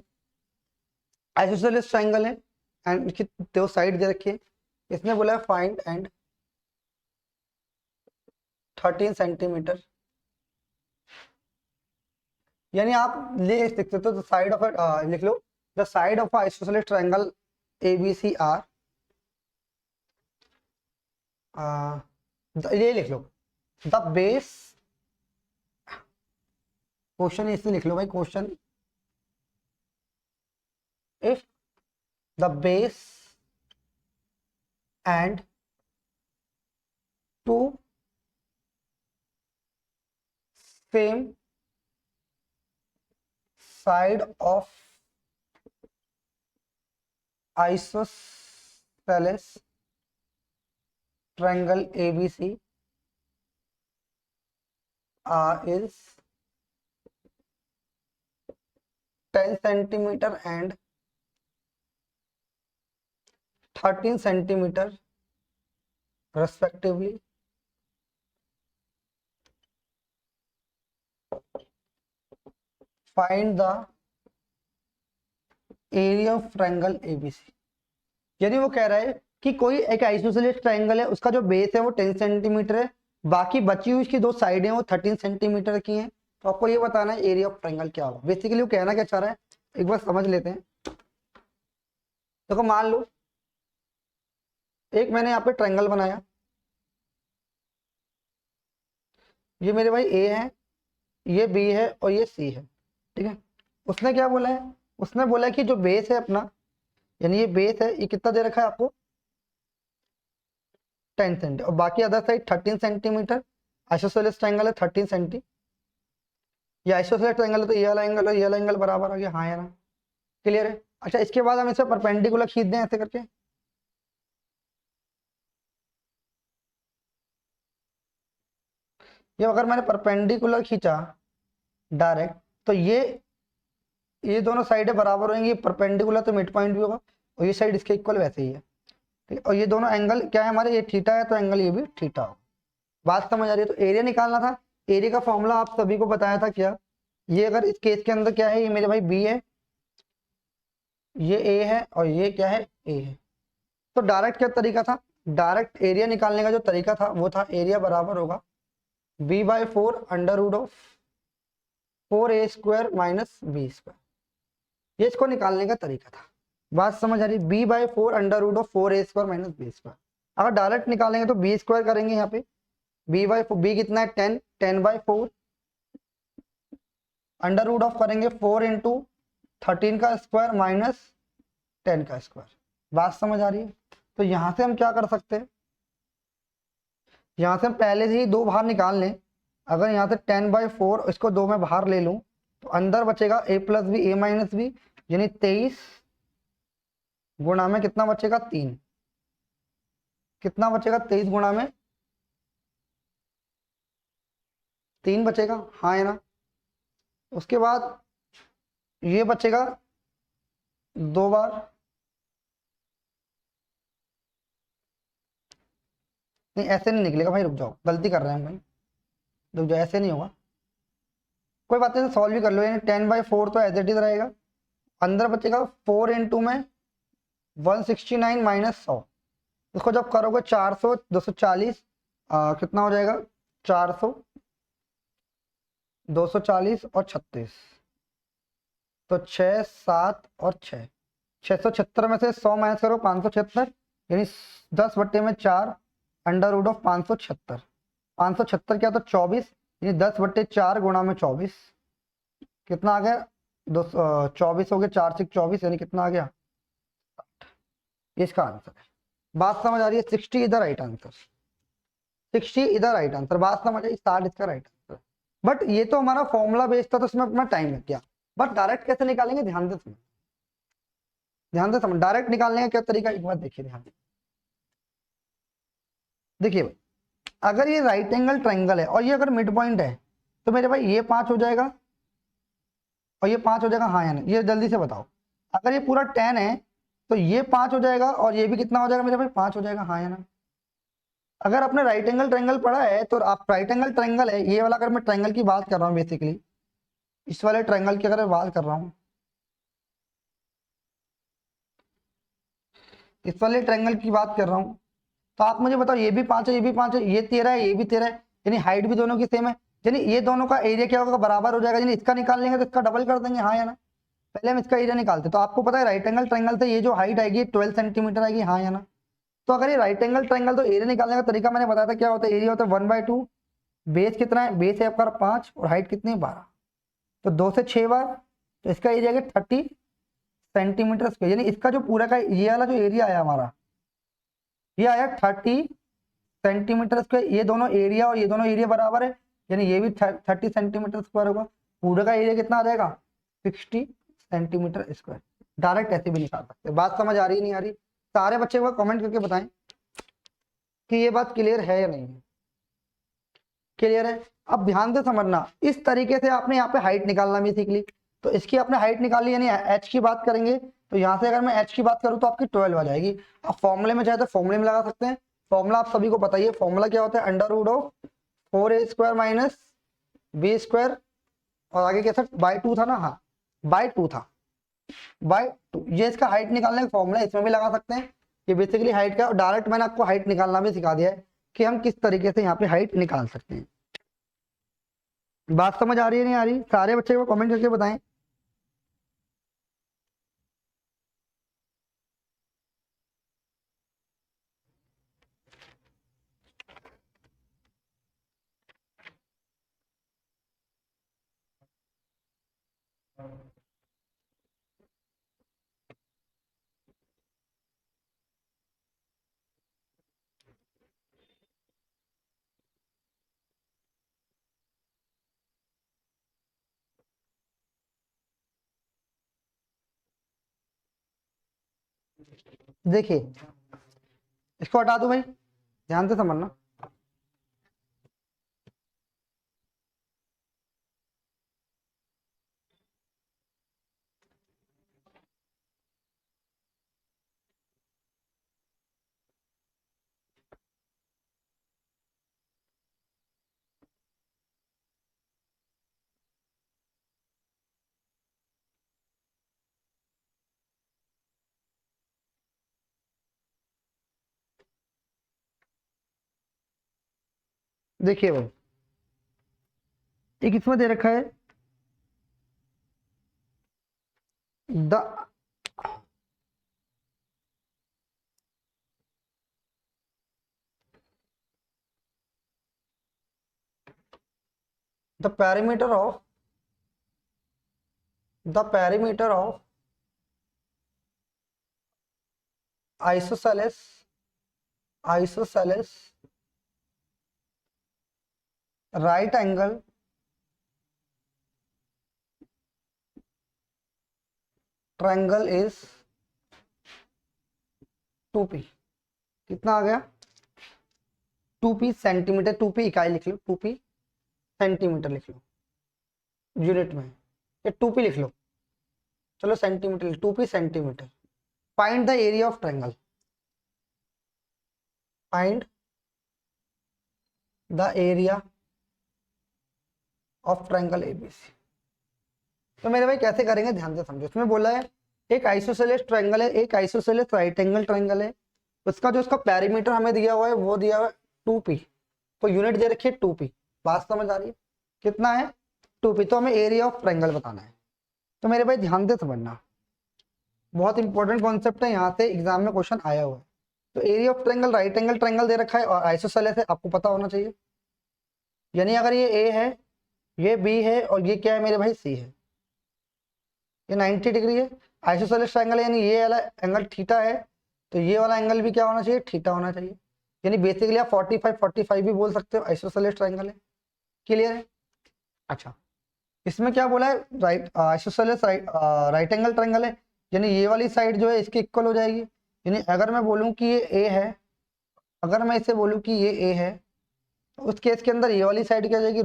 आइसोसेलेस ट्रायंगल है एंड इसकी दो साइड दे रखी है। इसने बोला है फाइंड एंड 13 सेंटीमीटर, यानी आप ले सकते हो तो साइड ऑफ लिख लो the side of isosceles triangle ABC are, ये लिख लो द बेस, क्वेश्चन इससे लिख लो भाई, question if the base and two same side of isosceles triangle ABC is 10 centimeter and 13 centimeter respectively. Find the area of triangle ABC, यानी वो कह रहा है कि कोई एक आइसोसेलेस ट्रायंगल है, उसका जो बेस है वो 10 सेंटीमीटर है, बाकी बची हुई उसकी दो साइडें वो 13 सेंटीमीटर की हैं, तो आपको ये बताना है एरिया ऑफ ट्रायंगल क्या होगा। बेसिकली वो कहना क्या चाह रहा है एक बार समझ लेते हैं। देखो मान लो एक मैंने यहाँ पे ट्रायंगल बनाया, ये मेरे भाई ए है, ये बी है और ये सी है, ठीक है। उसने क्या बोला है, उसने बोला है कि जो बेस है अपना, यानी ये बेस है, ये कितना दे रखा है आपको 10 सेंटी, और बाकी other side 13 centimetre. Isosceles triangle है 13 सेंटी, ये आइसोसेलेस ट्रायंगल है तो ये वाला एंगल और ये वाला एंगल बराबर आ गया, हाँ यार क्लियर है। अच्छा इसके बाद हम इसे परपेंडिकुलर खींच दें ऐसे करके, ये अगर मैंने परपेंडिकुलर खींचा डायरेक्ट तो ये दोनों साइडें बराबर होंगी, परपेंडिकुलर तो मिड पॉइंट भी होगा और ये साइड इसके इक्वल वैसे ही है, ठीक। और ये दोनों एंगल क्या है हमारे, ये थीटा है तो एंगल ये भी थीटा होगा। बात समझ आ रही है? तो एरिया निकालना था, एरिया का फॉर्मूला आप सभी को बताया था क्या, ये अगर इस केस के अंदर क्या है, ये मेरे भाई बी है, ये ए है और ये क्या है ए है, तो डायरेक्ट क्या तरीका था, डायरेक्ट एरिया निकालने का जो तरीका था वो था एरिया बराबर होगा b/4 under root of 4a² minus b², ये इसको निकालने का तरीका था। बात समझ आ रही? b/4 under root of 4a² minus b²। अगर डायरेक्ट निकालेंगे तो b² करेंगे यहाँ पे, b कितना है 10, 10/4 अंडर रूट ऑफ करेंगे 4 इंटू 13 का स्क्वायर माइनस 10 का स्क्वायर। बात समझ आ रही है? तो यहां से हम क्या कर सकते हैं, यहाँ से हम पहले से ही 2 बाहर निकाल लें। अगर यहाँ से 10/4 इसको 2 में बाहर ले लूँ तो अंदर बचेगा a plus b a minus b, यानी 23 गुणा में कितना बचेगा 3। कितना बचेगा 23 गुणा में 3 बचेगा, हाँ है ना। उसके बाद ये बचेगा 2 बार, नहीं ऐसे नहीं निकलेगा भाई, रुक जाओ गलती कर रहे हैं हम भाई, रुक जाओ ऐसे नहीं होगा, कोई बात नहीं सॉल्व भी कर लो। यानी 10/4 तो एज इट इज रहेगा, अंदर बचेगा 4 इंटू में 169 माइनस 100। इसको जब करोगे 400 240 कितना हो जाएगा 400 240 और 36, तो 6 7 और 6 676 में से 100 माइनस करो 576, यानी 10/4 अंडर रूट ऑफ 576। 576 क्या तो 24, यानी 10/4 गुणा में 24 कितना आ गया 24 हो गया, 4 से 24 यानी कितना आ गया, ये इसका आंसर है। बात समझ आ रही है? 60 इधर राइट आंसर, 60 इधर राइट आंसर, बात समझ आई, 60 इसका राइट आंसर। बट ये तो हमारा फॉर्मूला बेस्ड था तो इसमें अपना टाइम लग गया, बट डायरेक्ट कैसे निकालेंगे ध्यान से समझ, ध्यान से समझ, डायरेक्ट निकालने का क्या तरीका एक बार देखिए ध्यान से। देखिए भाई, अगर ये राइट एंगल ट्रायंगल है और ये अगर मिड पॉइंट है तो मेरे भाई ये 5 हो जाएगा और ये 5 हो जाएगा, हाँ या नहीं, ये जल्दी से बताओ। अगर ये पूरा 10 है तो ये 5 हो जाएगा और ये भी कितना हो जाएगा मेरे भाई 5 हो जाएगा, हाँ या ना। अगर आपने राइट एंगल ट्रायंगल पढ़ा है तो आप राइट एंगल ट्रायंगल है ये वाला, अगर मैं ट्रायंगल की बात कर रहा हूँ बेसिकली, इस वाले ट्रायंगल की अगर मैं बात कर रहा हूँ, इस वाले ट्रायंगल की बात कर रहा हूँ, तो आप मुझे बताओ ये भी 5 है ये भी 5 है, ये 13 है ये भी 13 है, यानी हाइट भी दोनों की सेम है, यानी ये दोनों का एरिया क्या होगा बराबर हो जाएगा, यानी इसका निकाल लेंगे तो इसका डबल कर देंगे, हाँ या ना। पहले हम इसका एरिया निकालते, तो आपको पता है राइट एंगल ट्रायंगल से ये जो हाइट आएगी 12 सेंटीमीटर आएगी, हाँ या ना। तो अगर ये राइट एंगल ट्रायंगल, तो एरिया निकालने का तरीका मैंने बताया था क्या होता है, एरिया होता है 1/2, बेस कितना है, बेस है आपका 5 और हाइट कितनी है 12, तो 2 से 6 बार, तो इसका एरिया है 30 सेंटीमीटर स्क्वायर, यानी इसका जो पूरा का ये वाला जो एरिया आया हमारा, ये आया 30 सेंटीमीटर स्क्वायर। ये दोनों एरिया और ये दोनों एरिया बराबर है, यानी ये भी 30 सेंटीमीटर स्क्वायर होगा, पूरा का एरिया कितना आ जाएगा 60 सेंटीमीटर स्क्वायर। डायरेक्ट ऐसे भी निकाल सकते हैं। बात समझ आ रही नहीं आ रही? सारे बच्चे को कमेंट करके बताएं कि ये बात क्लियर है या नहीं है। क्लियर है? अब ध्यान से समझना, इस तरीके से आपने यहाँ पे हाइट निकालना भी सीख ली, तो इसकी आपने हाइट निकाली, यानी एच की बात करेंगे तो यहाँ से अगर मैं एच की बात करूँ तो आपकी 12 आ जाएगी। अब फॉर्मूले में चाहे तो फॉर्मूले में लगा सकते हैं, फॉर्मूला आप सभी को बताइए, फॉर्मूला क्या होता है, under root of 4a² minus b², और आगे कैसा बाय 2 था ना, हाँ बाय 2 था, बाय 2, ये इसका हाइट निकालने का फॉर्मूला इसमें भी लगा सकते हैं। ये बेसिकली हाइट का, और डायरेक्ट मैंने आपको हाइट निकालना भी सिखा दिया है कि हम किस तरीके से यहाँ पे हाइट निकाल सकते हैं। बात समझ आ रही है नहीं आ रही? सारे बच्चे को कमेंट करके बताएं। देखिए इसको हटा दो भाई, ध्यान से समझना। देखिए भाई, एक इसमें दे रखा है the the parameter of isosceles right angle triangle is 2p। कितना आ गया? 2p सेंटीमीटर, 2p इकाई लिख लो, 2p सेंटीमीटर लिख लो यूनिट में, या 2p लिख लो, चलो centimetre, 2p centimetre. Find the area of triangle, find the area of triangle ABC. तो मेरे भाई कैसे करेंगे, ध्यान से समझो। इसमें बोला है एक आइसोसेलेस ट्रायंगल है, एक आइसोसेलेस राइट एंगल ट्रायंगल है, उसका जो उसका पैरीमीटर हमें दिया हुआ है वो दिया हुआ है 2p, तो यूनिट दे रखी है 2p। बात समझ आ रही है? कितना है? 2p। तो हमें एरिया ऑफ ट्रायंगल बताना है। तो मेरे भाई ध्यान से समझना, बहुत इंपॉर्टेंट कॉन्सेप्ट है, यहाँ से एग्जाम में क्वेश्चन आया हुआ है। तो area of triangle, right angle triangle दे रखा है और आइसोसेलेस है, आपको पता होना चाहिए। यानी अगर ये ए है, ये बी है और ये क्या है मेरे भाई, सी है, ये 90 डिग्री है। आइसोसेलेस ट्रायंगल यानी ये वाला एंगल थीटा है, तो ये वाला एंगल भी क्या होना चाहिए, थीटा होना चाहिए। यानी बेसिकली आप 45 भी बोल सकते हो, आइसोसेलेस ट्रायंगल है। क्लियर है? अच्छा, इसमें क्या बोला है, right isosceles right angle triangle है, यानी ये वाली साइड जो है इसके इक्वल हो जाएगी। यानी अगर मैं बोलूं कि ये ए है, अगर मैं इसे बोलूं कि ये ए है, तो उस केस के अंदर ये वाली साइड क्या हो जाएगी,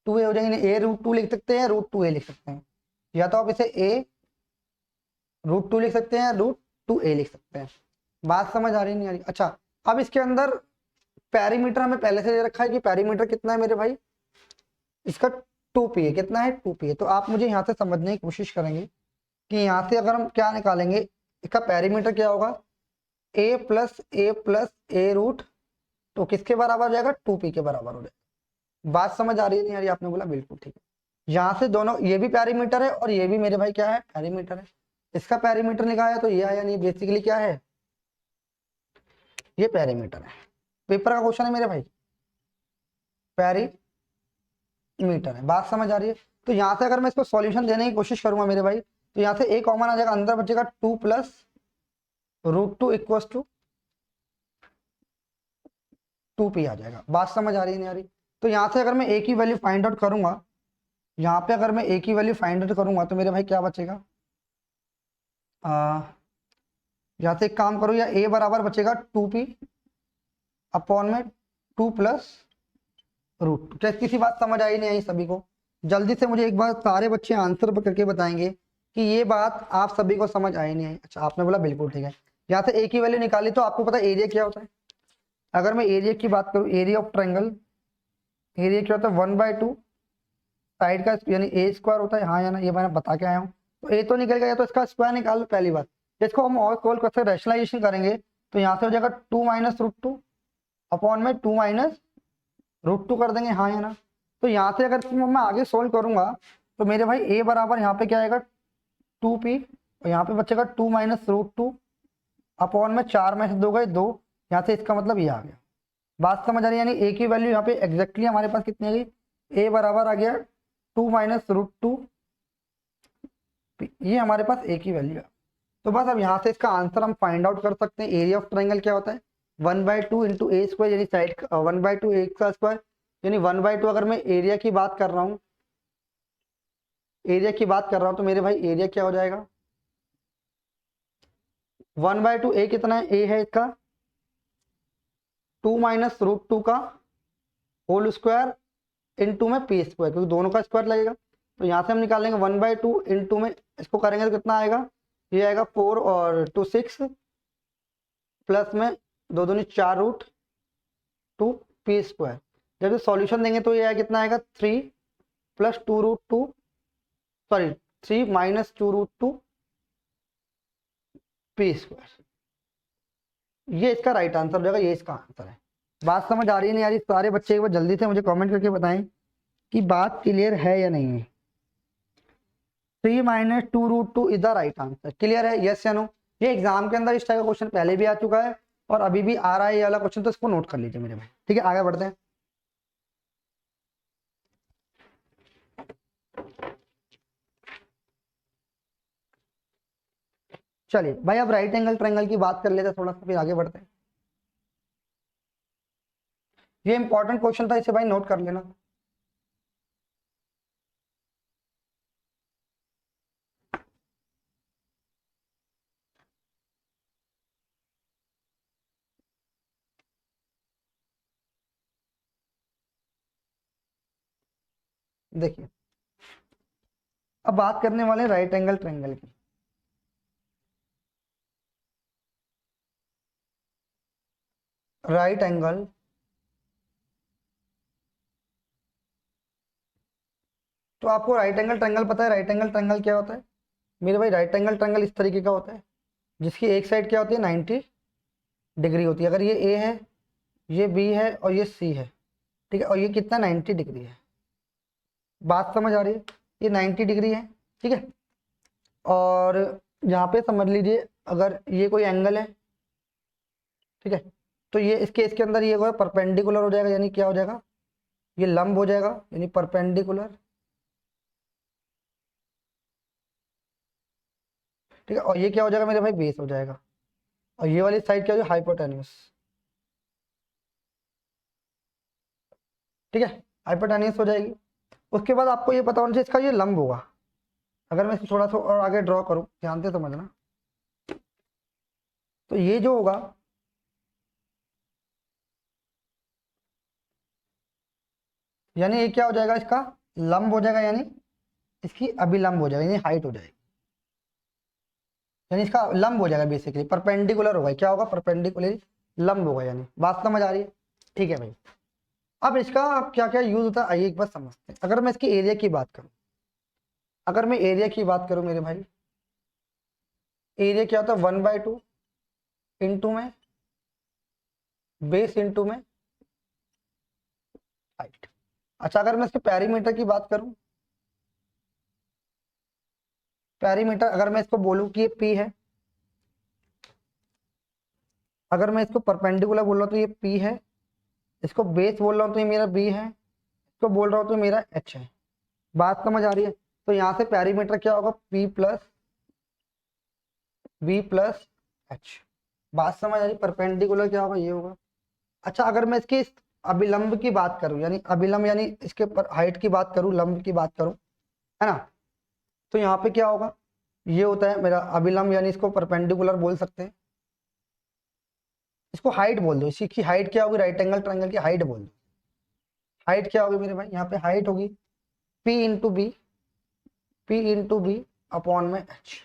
√2a हो जाएगी। ए √2 लिख सकते हैं, √2a लिख सकते हैं, या तो आप इसे ए √2 लिख सकते हैं, √2a लिख सकते हैं। बात समझ आ रही नहीं आ रही? अच्छा, अब इसके अंदर पैरीमीटर हमें पहले से दे रखा है कि पैरीमीटर कितना है मेरे भाई, इसका 2p है। कितना है? 2p है। तो आप मुझे यहाँ से समझने की कोशिश करेंगे कि यहाँ से अगर हम क्या निकालेंगे, इसका पैरीमीटर क्या होगा, a+a+a√, तो किसके बराबर हो जाएगा, 2p के बराबर हो जाएगा। बात समझ आ रही है नहीं आ रही? आपने बोला बिल्कुल ठीक है। यहाँ से दोनों, ये भी पैरीमीटर है और ये भी मेरे भाई क्या है, पैरीमीटर है। इसका पैरीमीटर निकाला तो ये आया नहीं, बेसिकली क्या है, ये पैरीमीटर है। पेपर का क्वेश्चन है मेरे भाई, पैरीमीटर है। बात समझ आ रही है? तो यहाँ से अगर मैं इसको सॉल्यूशन देने की कोशिश करूंगा मेरे भाई, तो यहाँ से ए कॉमन आ जाएगा, अंदर बचेगा 2 + √2 = 2p आ जाएगा। बात समझ आ रही है नहीं आ रही? तो यहाँ से अगर मैं ए की वैल्यू फाइंड आउट करूंगा, यहाँ पे अगर मैं ए की वैल्यू फाइंड आउट करूंगा तो मेरे भाई क्या बचेगा, यहाँ से एक काम करो, या ए बराबर बचेगा 2p अपॉन में 2 + √2। क्या किसी बात समझ आई नहीं आई सभी को? जल्दी से मुझे एक बार सारे बच्चे आंसर करके बताएंगे कि ये बात आप सभी को समझ आई नहीं आई। अच्छा, आपने बोला बिल्कुल ठीक है। यहाँ से ए की वैल्यू निकाली, तो आपको पता है एरिया क्या होता है। अगर मैं एरिया की बात करूँ, एरिया ऑफ ट्रायंगल, एरिया क्या होता है, 1/2 साइड का, यानी a² होता है। हाँ या ना, ये मैंने बता के आया हूँ। तो ए तो निकल गया, तो इसका स्क्वायर निकाल लो पहली बात। इसको हम और सोल्व करते, रैशनलाइजेशन करेंगे, तो यहाँ से हो जाएगा 2 - √2 अपॉन में 2 - √2 कर देंगे। हाँ या ना? तो यहाँ से अगर मैं आगे सोल्व करूंगा तो मेरे भाई a बराबर यहाँ पे क्या आएगा, 2p, और यहाँ पे बचेगा 2 - √2 अपॉन में 4 में से 2 गए 2, यहाँ से इसका मतलब ये आ गया। बात समझ आ रही है? यानी a की वैल्यू यहाँ पे एग्जैक्टली हमारे पास कितनी आ गई, a बराबर आ गया 2 - √2, ये हमारे पास a की वैल्यू है। तो बस अब यहाँ से इसका आंसर हम फाइंड आउट कर सकते हैं। एरिया ऑफ ट्रायंगल क्या होता है, 1/2 × a², यानी साइड 1/2 a का स्क्वायर, यानी 1/2 अगर मैं एरिया की बात कर रहा हूँ, एरिया की बात कर रहा हूँ, तो मेरे भाई एरिया क्या हो जाएगा, 1/2 a कितना है, a है इसका 2 - √2 का होल स्क्वायर इंटू में p², क्योंकि दोनों का स्क्वायर लगेगा। तो यहाँ से हम निकालेंगे 1/2 इंटू में इसको करेंगे तो कितना आएगा, ये आएगा 4 और 2 6 प्लस में 2 दूनी 4√2 p²। जब सॉल्यूशन देंगे तो ये आएगा कितना आएगा, 3 + 2√2, सॉरी 3 - 2√2 p²। ये इसका राइट आंसर हो जाएगा, ये इसका आंसर है। बात समझ आ रही है नहीं आ रही? सारे बच्चे एक बार जल्दी से मुझे कमेंट करके बताएं कि बात क्लियर है या नहीं है। 3 - 2√2 is the right answer. Clear है, यस या नो? ये एग्जाम के अंदर इस टाइप का क्वेश्चन पहले भी आ चुका है और अभी भी आ रहा है ये वाला क्वेश्चन, तो इसको नोट कर लीजिए मेरे भाई। ठीक है, आगे बढ़ते हैं। चलिए भाई, अब राइट एंगल ट्रायंगल की बात कर लेते हैं थोड़ा सा, फिर आगे बढ़ते हैं। ये इंपॉर्टेंट क्वेश्चन था, इसे भाई नोट कर लेना। देखिए अब बात करने वाले राइट एंगल ट्रायंगल की। राइट एंगल तो आपको राइट एंगल ट्रायंगल पता है, राइट एंगल ट्रायंगल क्या होता है मेरे भाई? राइट एंगल ट्रायंगल इस तरीके का होता है जिसकी एक साइड क्या होती है 90 डिग्री होती है। अगर ये ए है, ये बी है और ये सी है, ठीक है, और ये कितना 90 डिग्री है। बात समझ आ रही है? ये 90 डिग्री है, ठीक है। और यहाँ पे समझ लीजिए अगर ये कोई एंगल है, ठीक है, तो ये इसके अंदर ये परपेंडिकुलर हो जाएगा, यानी क्या हो जाएगा, ये लंब हो जाएगा, यानी परपेंडिकुलर, ठीक है। और ये क्या हो जाएगा मेरे भाई? बेस हो जाएगा। और ये वाली साइड क्या हो जाएगा? हाइपोटेन्यूस, ठीक है, हाइपोटेन्यूस हो जाएगी। उसके बाद आपको ये पता होना चाहिए इसका ये लंब होगा। अगर मैं इसको थोड़ा सा और आगे ड्रॉ करूं, ध्यान से समझना, तो ये जो होगा यानी ये क्या हो जाएगा? इसका लंब हो जाएगा, यानी इसकी अभिलंब हो जाएगा, यानी हाइट हो जाएगी, यानी इसका लंब हो जाएगा, बेसिकली परपेंडिकुलर होगा। क्या होगा? परपेंडिकुलर लंब होगा, यानी बात समझ आ रही है? ठीक है भाई। अब इसका क्या क्या यूज होता है आइए एक बार समझते हैं। अगर मैं इसकी एरिया की बात करूं, अगर मैं एरिया की बात करूं मेरे भाई, एरिया क्या होता है? 1/2 इंटू में बेस इंटू में हाइट। अच्छा अगर मैं इसके पेरीमीटर की बात करूं, पेरीमीटर अगर मैं इसको बोलूं कि ये पी है, अगर मैं इसको परपेंडिकुलर बोल रहा हूं तो ये पी है, इसको बेस बोल रहा हूं तो ये मेरा बी है, इसको बोल रहा हूं तो मेरा एच है। बात समझ आ रही है? तो यहाँ से पेरीमीटर क्या होगा? P plus b plus h. बात समझ आ रही? परपेंडिकुलर क्या होगा? ये होगा। अच्छा अगर मैं इसकी अभिलंब की बात करूं, यानी अभिलंब यानी इसके हाइट की बात करूं, लंब की बात करूं, है ना, तो यहाँ पे क्या होगा? ये होता है मेरा अभिलंब, यानी इसको परपेंडिकुलर बोल सकते हैं, इसको हाइट बोल दो। इसी की हाइट क्या होगी? राइट एंगल ट्रायंगल की हाइट बोल दो। हाइट क्या होगी मेरे भाई? यहाँ पे हाइट होगी p into b, p into b upon में एच।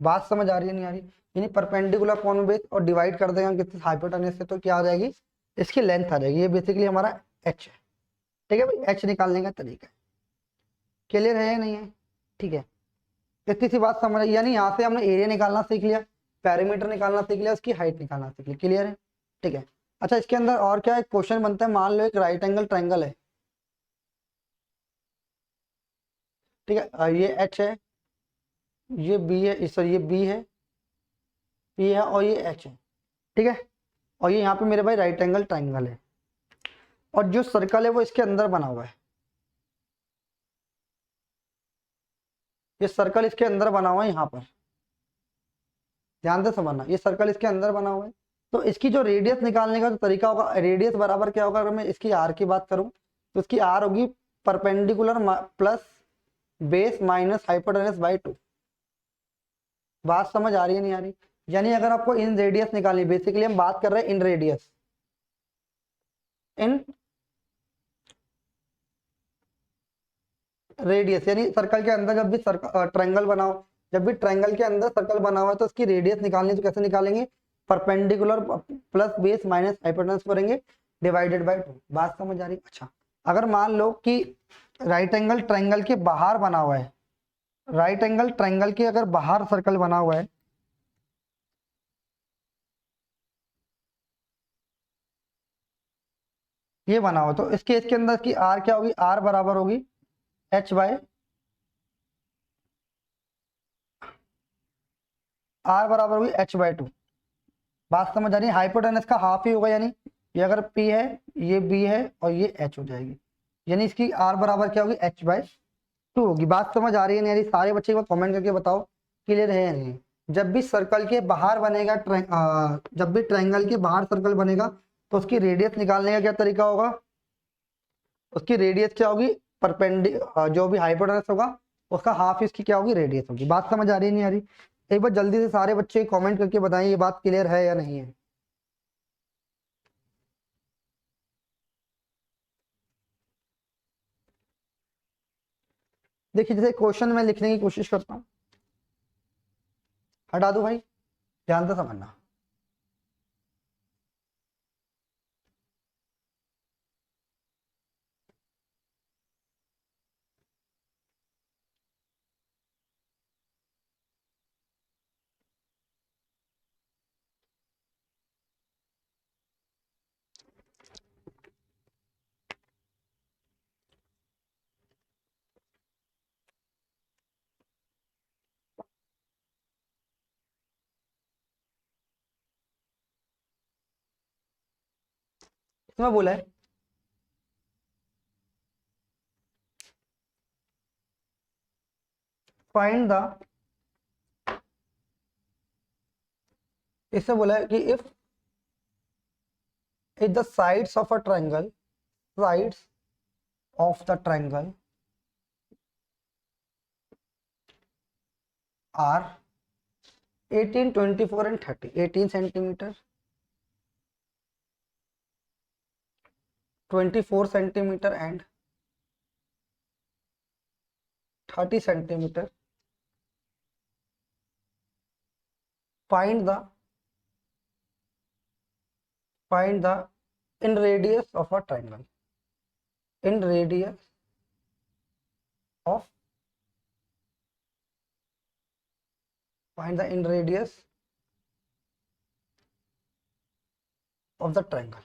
बात समझ आ रही है नहीं आ रही? यानी परपेंडिकुलर अपॉन में बेस और डिवाइड कर देंगे कितने हाइपोटेन्यूज से, तो क्या आ जाएगी? इसकी लेंथ आ जाएगी। ये बेसिकली हमारा एच है, ठीक है भाई, एच निकालने का तरीका है। क्लियर है या नहीं है? ठीक है, इतनी सी बात समझ, यानी यहाँ से हमने एरिया निकालना सीख लिया, पैरामीटर निकालना सीख लिया, उसकी हाइट निकालना सीख लिया। क्लियर है? ठीक है। अच्छा इसके अंदर और क्या एक क्वेश्चन बनता है, मान लो एक राइट एंगल ट्रायंगल है, ठीक है, ये एच है, ये बी है, सॉरी ये बी है, पी है और ये एच है, ठीक है। और ये यहाँ पे मेरे भाई राइट एंगल ट्रायंगल है, और जो सर्कल है वो इसके अंदर बना हुआ है, ये सर्कल इसके अंदर बना हुआ है यहाँ पर, ध्यान से समझना, ये सर्कल इसके अंदर बना हुआ है। तो इसकी जो रेडियस निकालने का जो तरीका होगा, रेडियस बराबर क्या होगा? अगर मैं इसकी आर की बात करूं तो इसकी आर होगी perpendicular plus base minus hypotenuse by 2। बात समझ आ रही है नहीं आ रही? यानी अगर आपको इन रेडियस निकालनी, बेसिकली हम बात कर रहे हैं इन रेडियस, इन रेडियस यानी सर्कल के अंदर जब भी ट्रायंगल बनाओ, जब भी ट्रायंगल के अंदर सर्कल बना हुआ है तो उसकी रेडियस निकालनी, तो कैसे निकालेंगे? Perpendicular plus base minus hypotenuse करेंगे डिवाइडेड बाय 2। बात समझ आ रही? अच्छा अगर मान लो कि राइट एंगल ट्रायंगल के बाहर बना हुआ है, राइट एंगल ट्रायंगल के अगर बाहर सर्कल बना हुआ है, ये बना हुआ, तो इसके अंदर की आर क्या होगी? आर बराबर होगी एच बाय, आर बराबर होगी एच बाय 2। बात समझ आ रही है? हाइपोटेनस का हाफ ही होगा, यानी ये अगर पी है, ये बी है और ये एच हो जाएगी, यानी इसकी आर बराबर क्या होगी? एच बाय 2 होगी। बात समझ आ रही है नहीं आ रही? सारे बच्चे एक बार कमेंट करके बताओ क्लियर है या नहीं। जब भी सर्कल के बाहर बनेगा जब भी ट्रायंगल के बाहर सर्कल बनेगा तो उसकी रेडियस निकालने का क्या तरीका होगा, उसकी रेडियस क्या होगी, परपेंडिकुलर जो भी हाइपोटेनस होगा उसका हाफ इसकी क्या होगी, रेडियस होगी। बात समझ आ रही है नहीं आ रही? एक बार जल्दी से सारे बच्चे कमेंट करके बताएं ये बात क्लियर है या नहीं है। देखिए जैसे क्वेश्चन में लिखने की कोशिश करता हूँ, हटा दो भाई, ध्यान से समझना। इसमें बोला है फाइंड द, इससे बोला है कि if the sides of a triangle, sides of the triangle are 18, 24 and 30, 18 centimeter, 24 centimeter and 30 centimeter. Find the in radius of a triangle, in radius of, find the in radius of the triangle.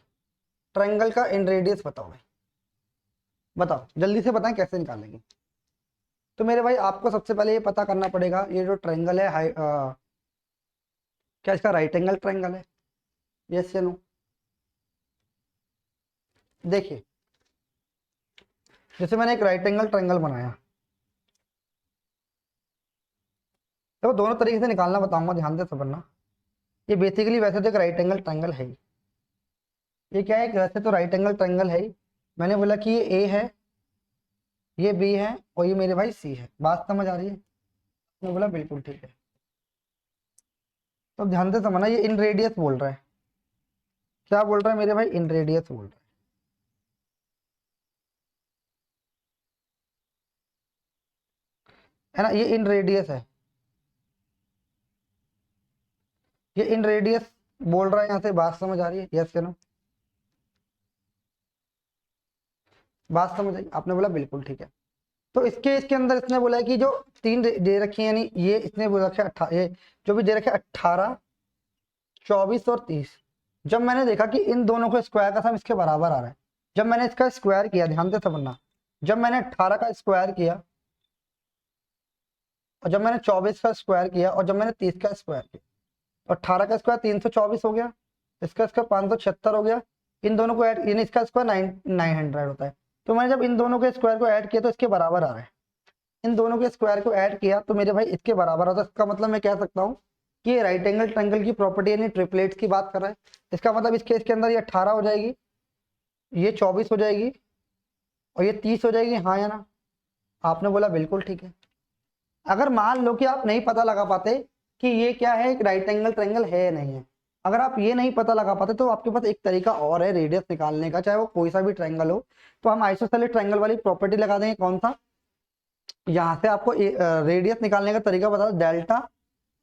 Triangle का इन radius बताओ भाई, बताओ जल्दी से बताएं कैसे निकालेंगे। तो मेरे भाई आपको सबसे पहले ये पता करना पड़ेगा ये जो ट्रायंगल है क्या इसका राइट एंगल ट्रायंगल है, यस या नो। देखिए जैसे मैंने एक राइट एंगल ट्रायंगल बनाया, तो दोनों तरीके से निकालना बताऊंगा, ध्यान से समझना। ये बेसिकली वैसे तो एक राइट एंगल ट्रायंगल है ही, ये क्या है, वैसे तो राइट एंगल ट्रायंगल है ही। मैंने बोला कि ये ए है, ये बी है और ये मेरे भाई सी है। बात समझ आ रही है? मैं बोला बिल्कुल ठीक है। तो ध्यान से समझना, ये इन रेडियस बोल रहा है, क्या बोल रहा है मेरे भाई, इन रेडियस बोल रहा है ना, ये इन रेडियस है, ये इन रेडियस बोल रहा है। यहाँ से बात समझ आ रही है, यस या नो? बात समझ आई? आपने बोला बिल्कुल ठीक है। तो इसके अंदर इसने बोला है कि जो तीन दे रखी है, यानी ये इसने बोला रखा ये जो भी दे रखे 18, 24 और 30। जब मैंने देखा कि इन दोनों को स्क्वायर का सम इसके बराबर आ रहा है, जब मैंने इसका स्क्वायर किया, ध्यान से समझना, जब मैंने 18 का स्क्वायर किया और जब मैंने 24 का स्क्वायर किया और जब मैंने 30 का स्क्वायर किया, और 18 का स्क्वायर 324 हो गया, इसका स्क्वायर 576 हो गया, इन दोनों को ऐड, यानी इसका स्क्वायर 900 होता है। तो मैंने जब इन दोनों के स्क्वायर को ऐड किया तो इसके बराबर आ रहा है, इन दोनों के स्क्वायर को ऐड किया तो मेरे भाई इसके बराबर होता है। इसका मतलब मैं कह सकता हूँ कि ये राइट एंगल ट्रायंगल की प्रॉपर्टी यानी ट्रिपलेट्स की बात कर रहा है। इसका मतलब इस केस के अंदर ये 18 हो जाएगी, ये 24 हो जाएगी और ये 30 हो जाएगी, हाँ या ना? आपने बोला बिल्कुल ठीक है। अगर मान लो कि आप नहीं पता लगा पाते कि ये क्या है, एक राइट एंगल ट्रायंगल है या नहीं है, अगर आप ये नहीं पता लगा पाते तो आपके पास एक तरीका और है रेडियस निकालने का, चाहे वो कोई सा भी ट्रायंगल हो। तो हम आइसोसेलेस ट्रायंगल वाली प्रॉपर्टी लगा देंगे। कौन सा? यहाँ से आपको रेडियस निकालने का तरीका बता, डेल्टा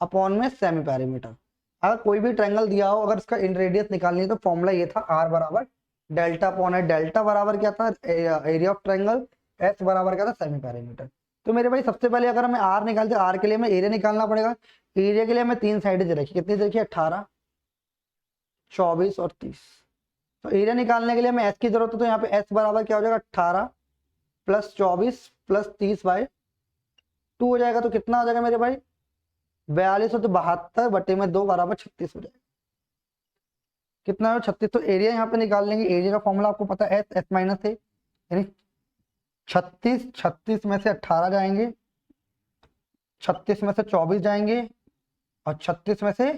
अपॉन में सेमी पेरीमीटर। अगर कोई भी ट्रायंगल दिया हो, अगर इसका इन रेडियस निकालनी है तो फॉर्मूला ये था, आर बराबर डेल्टा अपॉन है। डेल्टा बराबर क्या था, एरिया ऑफ ट्रायंगल, एस बराबर क्या था, सेमी पेरीमीटर। तो मेरे भाई सबसे पहले अगर हमें आर निकालते, आर के लिए हमें एरिया निकालना पड़ेगा। एरिया के लिए हमें तीन साइडें रखी, कितनी रखी, 18, 24 और 30। तो एरिया निकालने के लिए हमें एस की जरूरत है, तो यहाँ पे एस बराबर क्या हो जाएगा, 18 प्लस 24 प्लस 30 बाई 2 हो जाएगा। तो कितना हो जाएगा मेरे भाई, 42 और 72 बटे में 2 बराबर 36 हो जाएगा। कितना है, 36। तो एरिया यहाँ पे निकाल लेंगे, एरिया का फॉर्मूला आपको पता है, एस एस माइनस है, यानी 36 में से 18 जाएंगे, 36 में से 24 जाएंगे और 36 में से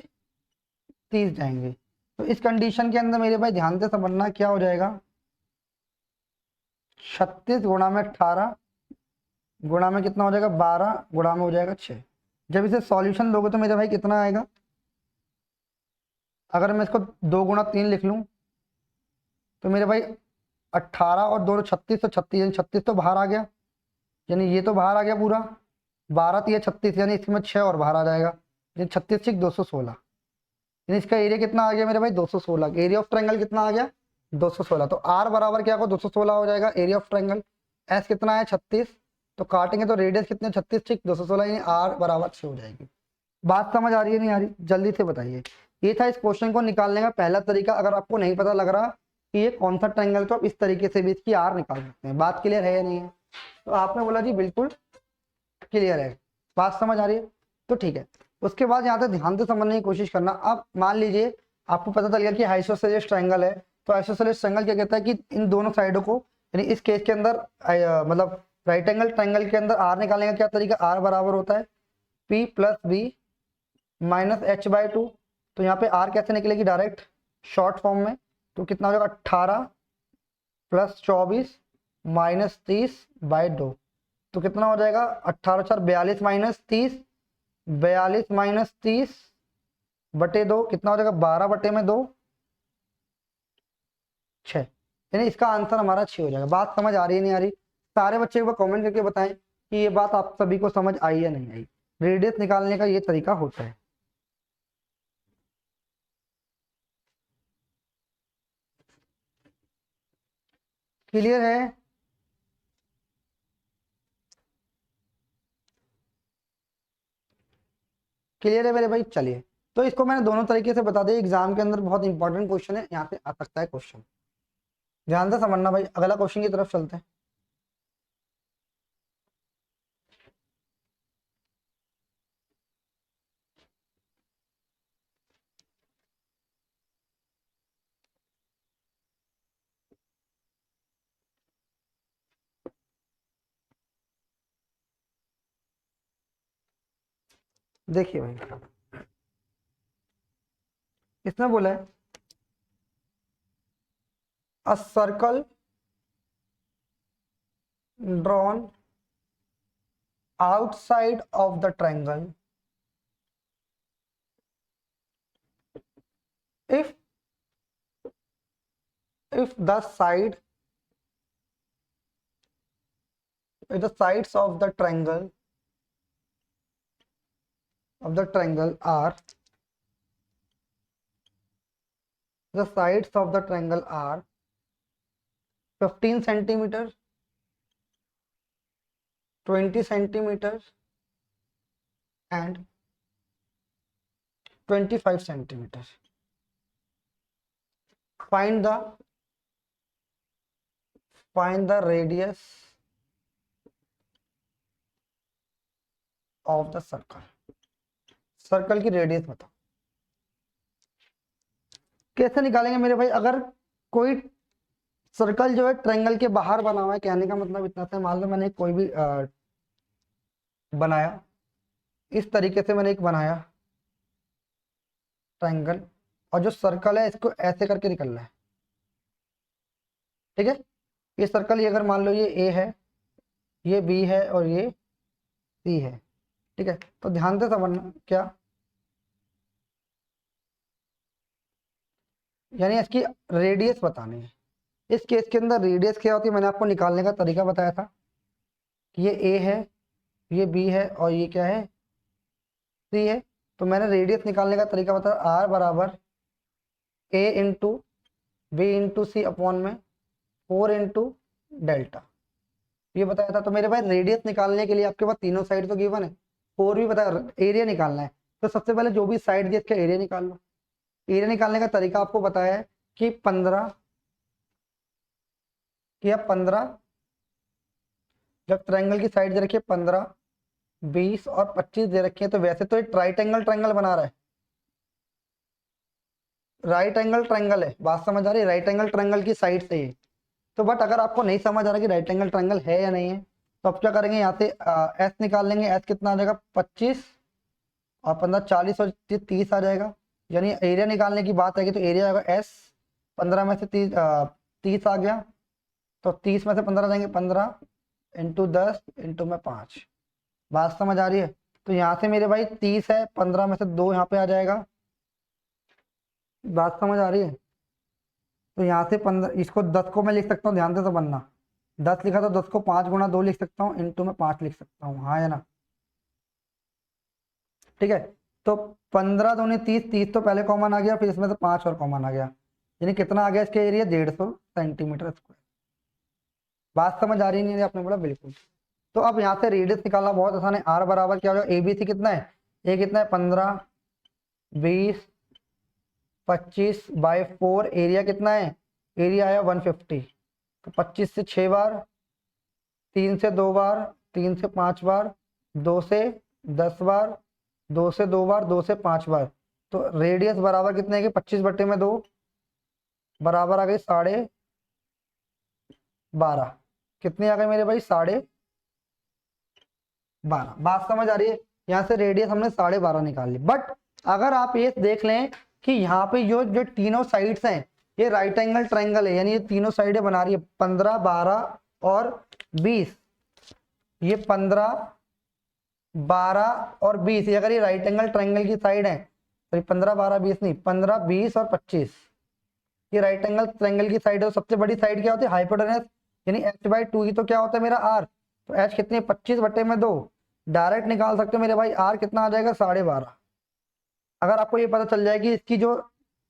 30 जाएंगे। तो इस कंडीशन के अंदर मेरे भाई ध्यान से समझना क्या हो जाएगा, 36 गुणा में 18 गुणा में कितना हो जाएगा 12 गुणा में हो जाएगा 6। जब इसे सॉल्यूशन दोगे तो मेरे भाई कितना आएगा, अगर मैं इसको 2 गुणा 3 लिख लूं तो मेरे भाई 18 और 2 36, तो 36 यानी 36 तो बाहर आ गया, यानी ये तो बाहर आ गया पूरा, 12 तो ये 36 यानी इसमें 6 और बाहर आ जाएगा, यानी 36 6 216, यानी इसका एरिया कितना आ गया मेरे भाई 216। एरिया ऑफ ट्रायंगल कितना आ गया 216। तो आर बराबर क्या होगा 216 हो जाएगा एरिया ऑफ ट्रायंगल। एस कितना है 36, तो काटेंगे तो रेडियस कितने 36 6 216, यानी आर बराबर 6 हो जाएगी। बात समझ आ रही है नहीं आ रही, जल्दी से बताइए। ये था इस क्वेश्चन को निकालने का पहला तरीका। अगर आपको नहीं पता लग रहा कि ये कौन सा ट्रायंगल, तो आप इस तरीके से भी इसकी आर निकाल सकते हैं। बात क्लियर है या नहीं है? तो आपने बोला जी बिल्कुल क्लियर है, बात समझ आ रही है, तो ठीक है। उसके बाद यहाँ से ध्यान से समझने की कोशिश करना। अब मान लीजिए आपको पता चल गया कि आइसोसेलेस ट्रायंगल है, तो आइसोसेलेस ट्रायंगल क्या कहता है कि इन दोनों साइडों को, यानी इस केस के अंदर मतलब राइट एंगल ट्रायंगल के अंदर आर निकालने का क्या तरीका, आर बराबर होता है P plus B minus h/2। तो यहाँ पे आर कैसे निकलेगी, डायरेक्ट शॉर्ट फॉर्म में, तो कितना हो जाएगा 18 प्लस 24 माइनस 30/2। तो कितना हो जाएगा 18 4 42 माइनस 30, 42 माइनस 30 बटे 2 कितना हो जाएगा 12 बटे में 2 6, यानी इसका आंसर हमारा 6 हो जाएगा। बात समझ आ रही है नहीं आ रही? सारे बच्चे को कमेंट करके बताएं कि ये बात आप सभी को समझ आई या नहीं आई। रेडियस निकालने का ये तरीका होता है। क्लियर है? क्लियर है मेरे भाई? चलिए, तो इसको मैंने दोनों तरीके से बता दिया। एग्जाम के अंदर बहुत इंपॉर्टेंट क्वेश्चन है, यहाँ पे आ सकता है क्वेश्चन। ध्यान से समझना भाई, अगला क्वेश्चन की तरफ चलते हैं। देखिए भाई, इसमें बोला है a circle drawn outside of the triangle if the sides of the triangle are the sides of the triangle are 15 centimeters, 20 centimeters and 25 centimeters. Find the radius of the circle. Circle की radius बताओ। कैसे निकालेंगे मेरे भाई? अगर कोई circle जो है ट्रायंगल के बाहर बना हुआ है, कहने का मतलब इतना सा, मान लो मैंने कोई भी बनाया, इस तरीके से मैंने एक बनाया ट्रायंगल, और जो सर्कल है इसको ऐसे करके निकलना है, ठीक है। ये सर्कल, ये अगर मान लो ये ए है, ये बी है और ये सी है, ठीक है। तो ध्यान से समझना, क्या यानी इसकी रेडियस बतानी है। इस केस के अंदर रेडियस क्या होती है, मैंने आपको निकालने का तरीका बताया था कि ये ए है, ये बी है और ये क्या है, सी है। तो मैंने रेडियस निकालने का तरीका बताया, आर बराबर ए इंटू बी इंटू सी अपॉन में 4 इंटू डेल्टा, ये बताया था। तो मेरे भाई रेडियस निकालने के लिए आपके पास तीनों साइड तो गिवन है, 4 भी बताया, एरिया निकालना है। तो सबसे पहले जो भी साइड दी इसका एरिया निकाल लो। एरिया निकालने का तरीका आपको बताया है कि 15 जब ट्रायंगल की साइड दे रखी है 15, 20 और 25 दे रखी है, तो वैसे तो एक राइट एंगल ट्रायंगल बना रहा है, राइट एंगल ट्रायंगल है। बात समझ आ रही है? राइट एंगल ट्रायंगल की साइड से ही। तो बट अगर आपको नहीं समझ आ रहा कि राइट एंगल ट्रायंगल है या नहीं है, तो आप क्या करेंगे, यहाँ से एस निकाल लेंगे। एस कितना आ जाएगा 25 और 15 40 और 30 आ जाएगा। यानी एरिया निकालने की बात आएगी तो एरिया होगा एस, 15 में से 30 आ गया, तो 30 में से 15 जाएंगे, 15 इंटू 10 इंटू में 5। बात समझ आ रही है? तो यहाँ से मेरे भाई 30 है, 15 में से 2 यहाँ पे आ जाएगा। बात समझ आ रही है? तो यहाँ से 15, इसको 10 को मैं लिख सकता हूँ, ध्यान से तो बनना, 10 लिखा तो 10 को 5 गुना 2 लिख सकता हूँ, इंटू में 5 लिख सकता हूँ, हाँ या ना? ठीक है, तो 15 दूनी 30, 30 तो पहले कॉमन आ गया, फिर इसमें से 5 और कॉमन आ गया, यानी कितना आ गया इसके एरिया, 150 सेंटीमीटर स्क्वायर। बात समझ आ रही नहीं है आपने बोला बिल्कुल। तो अब यहाँ से रेडियस निकालना बहुत आसान है। आर बराबर क्या हो जाएगा, ए बी सी कितना है, ए कितना है 15, 20, 25 बाई 4, एरिया कितना है, एरिया आया 150, तो 25 से 6 बार, 3 से 2 बार, 3 से 5 बार, 2 से 10 बार, 2 से 2 बार, 2 से 5 बार, तो रेडियस बराबर कितने है कि 25/2 बराबर आ गई 12.5। कितने आ गए मेरे भाई, 12.5। बात समझ आ रही है? यहाँ से रेडियस हमने 12.5 निकाल ली। बट अगर आप ये देख लें कि यहाँ पे जो जो तीनों साइड्स हैं ये राइट एंगल ट्रायंगल है, यानी ये तीनों साइडें बना रही है 15, 12 और 20। ये 15, 12 और 20, अगर ये राइट एंगल ट्रायंगल की साइड है तो ये 15, 12, 20 नहीं, 15, 20 और 25 ये राइट एंगल ट्रायंगल की साइड है। सबसे बड़ी साइड क्या होती है, हाइपोटेनस, यानी h/2 ही तो क्या होता है मेरा r, तो h कितनी है 25/2, डायरेक्ट निकाल सकते हो मेरे भाई, r कितना आ जाएगा 12.5। अगर आपको ये पता चल जाए कि इसकी जो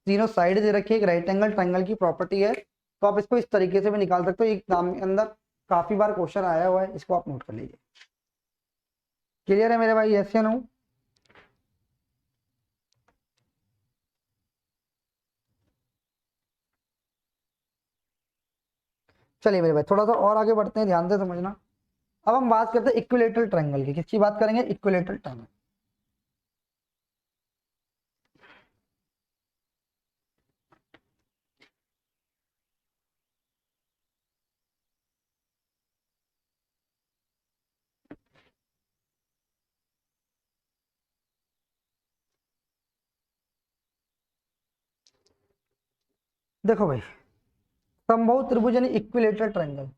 तीनों साइड दे रखी है एक राइट एंगल ट्रायंगल की प्रॉपर्टी है, तो आप इसको इस तरीके से भी निकाल सकते हो। एग्जाम के अंदर काफी बार क्वेश्चन आया हुआ है, इसको आप नोट कर लीजिए। क्लियर है मेरे भाई, यस या नो? चलिए मेरे भाई थोड़ा सा और आगे बढ़ते हैं, ध्यान से समझना। अब हम बात करते हैं इक्विलेटरल ट्रायंगल की। किसकी बात करेंगे, इक्विलेटरल ट्रायंगल। देखो भाई, समबाहु त्रिभुज यानी इक्विलेटरल ट्रायंगल।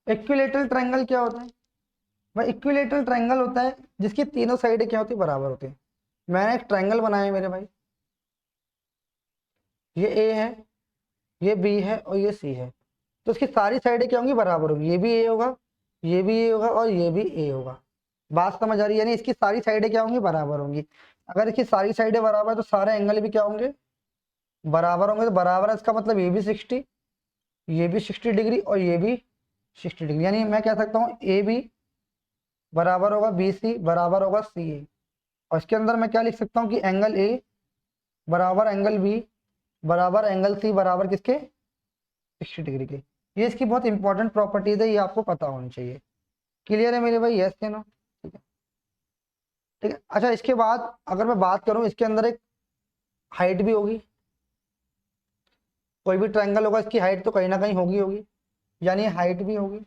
इक्विलेटरल ट्रायंगल क्या होता है भाई, इक्विलेटरल ट्रायंगल होता है जिसकी तीनों साइडें क्या होती है, बराबर होती है। मैंने एक ट्रायंगल बनाया है मेरे भाई, ये ए है, ये बी है और ये सी है, तो इसकी सारी साइडें क्या होंगी, बराबर होंगी। ये भी ए होगा, ये भी ए होगा और ये भी ए होगा। बात समझ आ रही है? यानी इसकी सारी साइडें क्या होंगी, बराबर होंगी। अगर इसकी सारी साइडें बराबर है तो सारे एंगल भी क्या होंगे, बराबर होंगे। तो बराबर है इसका मतलब ये भी 60, ये भी 60 डिग्री और ये भी 60 डिग्री, यानी मैं कह सकता हूँ ए बी बराबर होगा बी सी बराबर होगा सी ए। और इसके अंदर मैं क्या लिख सकता हूँ कि एंगल ए बराबर एंगल बी बराबर एंगल सी बराबर किसके, 60 डिग्री के। ये इसकी बहुत इंपॉर्टेंट प्रॉपर्टीज है, ये आपको पता होनी चाहिए। क्लियर है मेरे भाई, यस या नो? ठीक है, ठीक है। अच्छा, इसके बाद अगर मैं बात करूं, इसके अंदर एक हाइट भी होगी। कोई भी ट्रायंगल होगा इसकी हाइट तो कहीं ना कहीं होगी होगी, यानी हाइट भी होगी।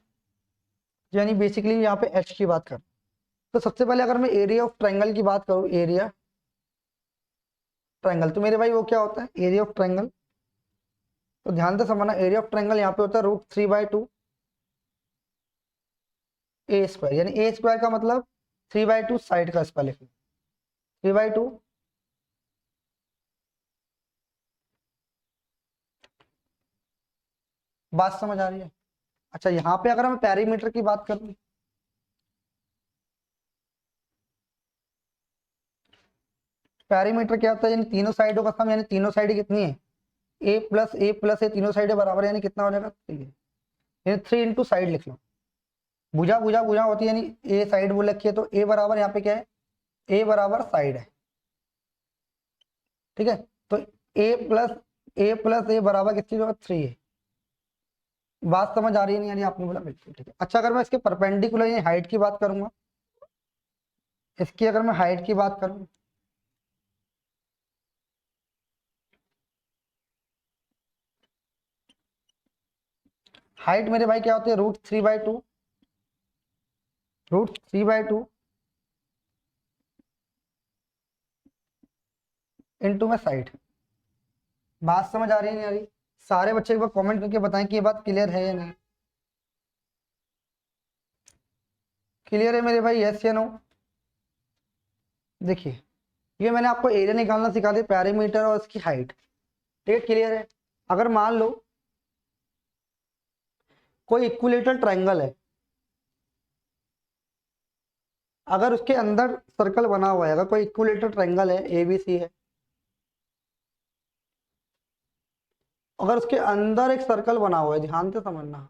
यानी बेसिकली यहाँ पे एच की बात कर, तो सबसे पहले अगर मैं एरिया ऑफ ट्रायंगल की बात करूं, एरिया ट्रायंगल, तो मेरे भाई वो क्या होता है, एरिया ऑफ ट्रायंगल। तो ध्यान से समझना, एरिया ऑफ ट्रायंगल यहाँ पे होता है √3/2 ए स्क्वायर, यानी ए स्क्वायर का मतलब 3/2 साइड का स्क्वायर लिख लो, 3/2। बात समझ आ रही है? अच्छा, यहाँ पे अगर मैं पैरीमीटर की बात करूं, पैरीमीटर क्या होता है, यानी तीनों साइडों का सम, यानी तीनों साइड कितनी है, ए प्लस ए तीनों साइडें बराबर, यानी कितना हो जाएगा 3, यानी 3 इंटू साइड लिख लो। भुजा भुजा भुजा होती है, यानी ए साइड बोल रखी है, तो ए बराबर यहाँ पे क्या है, ए बराबर साइड है। ठीक है, तो ए प्लस ए बराबर किस चीज होगा, 3 है। बात समझ आ रही है नहीं, यानी आपने बोला बिल्कुल ठीक है। अच्छा, अगर मैं इसके परपेंडिकुलर यानी हाइट की बात करूंगा, इसकी अगर मैं हाइट की बात करूं, हाइट मेरे भाई क्या होती है, √3/2, √3/2 इंटू में साइड। बात समझ आ रही है नहीं आ रही? सारे बच्चे एक बार कमेंट करके बताएं कि ये बात क्लियर है या नहीं। क्लियर है मेरे भाई, यस या नो? देखिए ये मैंने आपको एरिया निकालना सिखा दिया, पैरामीटर और उसकी हाइट, ठीक है, क्लियर है। अगर मान लो कोई इक्विलेटरल ट्रायंगल है, अगर उसके अंदर सर्कल बना हुआ है, अगर कोई इक्विलेटरल ट्रायंगल है ABC है, अगर उसके अंदर एक सर्कल बना हुआ है, ध्यान से समझना,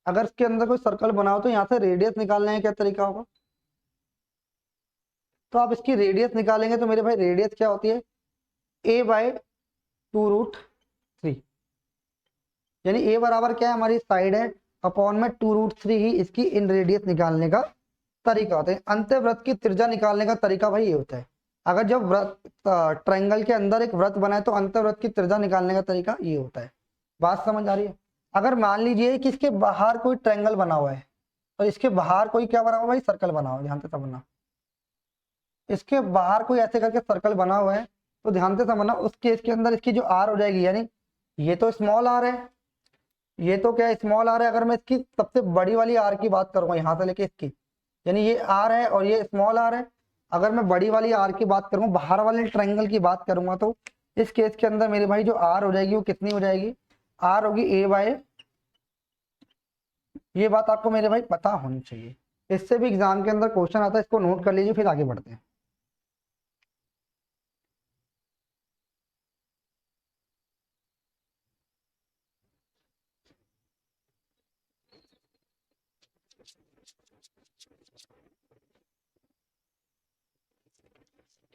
अगर इसके अंदर कोई सर्कल बना हो तो यहाँ से रेडियस निकालने का क्या तरीका होगा? तो आप इसकी रेडियस निकालेंगे तो मेरे भाई रेडियस क्या होती है, a/2√3, यानी a बराबर क्या है, हमारी साइड है, अपॉन में 2√3 ही इसकी इन रेडियस निकालने का तरीका होता है। अंतःवृत्त की त्रिज्या निकालने का तरीका भाई ये होता है। अगर जब वृत्त ट्रायंगल के अंदर एक वृत्त बना है तो अंतःवृत्त की त्रिज्या निकालने का तरीका ये होता है। बात समझ आ रही है? अगर मान लीजिए कि इसके बाहर कोई ट्रायंगल बना हुआ है, तो इसके बाहर कोई क्या बना हुआ भाई, सर्कल बना हुआ है, ध्यान से समझना। इसके बाहर कोई ऐसे करके सर्कल बना हुआ है, तो ध्यान से समझना, उस केस के अंदर इसकी जो आर हो जाएगी, यानी ये तो स्मॉल आर है, ये तो क्या स्मॉल आर है, अगर मैं इसकी सबसे बड़ी वाली आर की बात करूंगा यहां से लेके इसकी, यानी ये आर है और ये स्मॉल आर है, अगर मैं बड़ी वाली आर की बात करूंगा, बाहर वाले ट्रायंगल की बात करूंगा, तो इस केस के अंदर मेरे भाई जो आर हो जाएगी वो कितनी हो जाएगी, आर होगी a/, ये बात आपको मेरे भाई पता होनी चाहिए, इससे भी एग्जाम के अंदर क्वेश्चन आता है, इसको नोट कर लीजिए, फिर आगे बढ़ते हैं।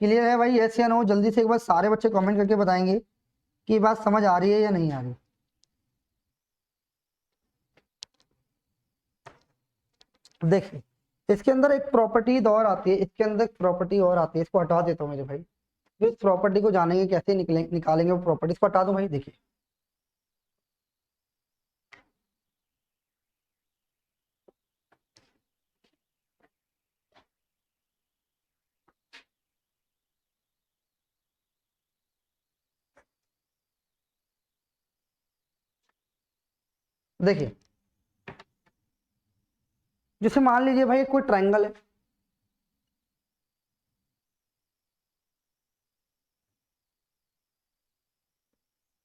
क्लियर है भाई, यस या नो? जल्दी से एक बार सारे बच्चे कमेंट करके बताएंगे कि ये बात समझ आ रही है या नहीं आ रही। देखिए इसके अंदर एक प्रॉपर्टी और आती है, इसके अंदर एक प्रॉपर्टी और आती है, इसको हटा देता हूँ मेरे भाई, इस प्रॉपर्टी को जानेंगे कैसे निकालेंगे वो प्रॉपर्टी, इसको हटा दूं भाई। देखिए देखिए जैसे मान लीजिए भाई कोई ट्रायंगल है,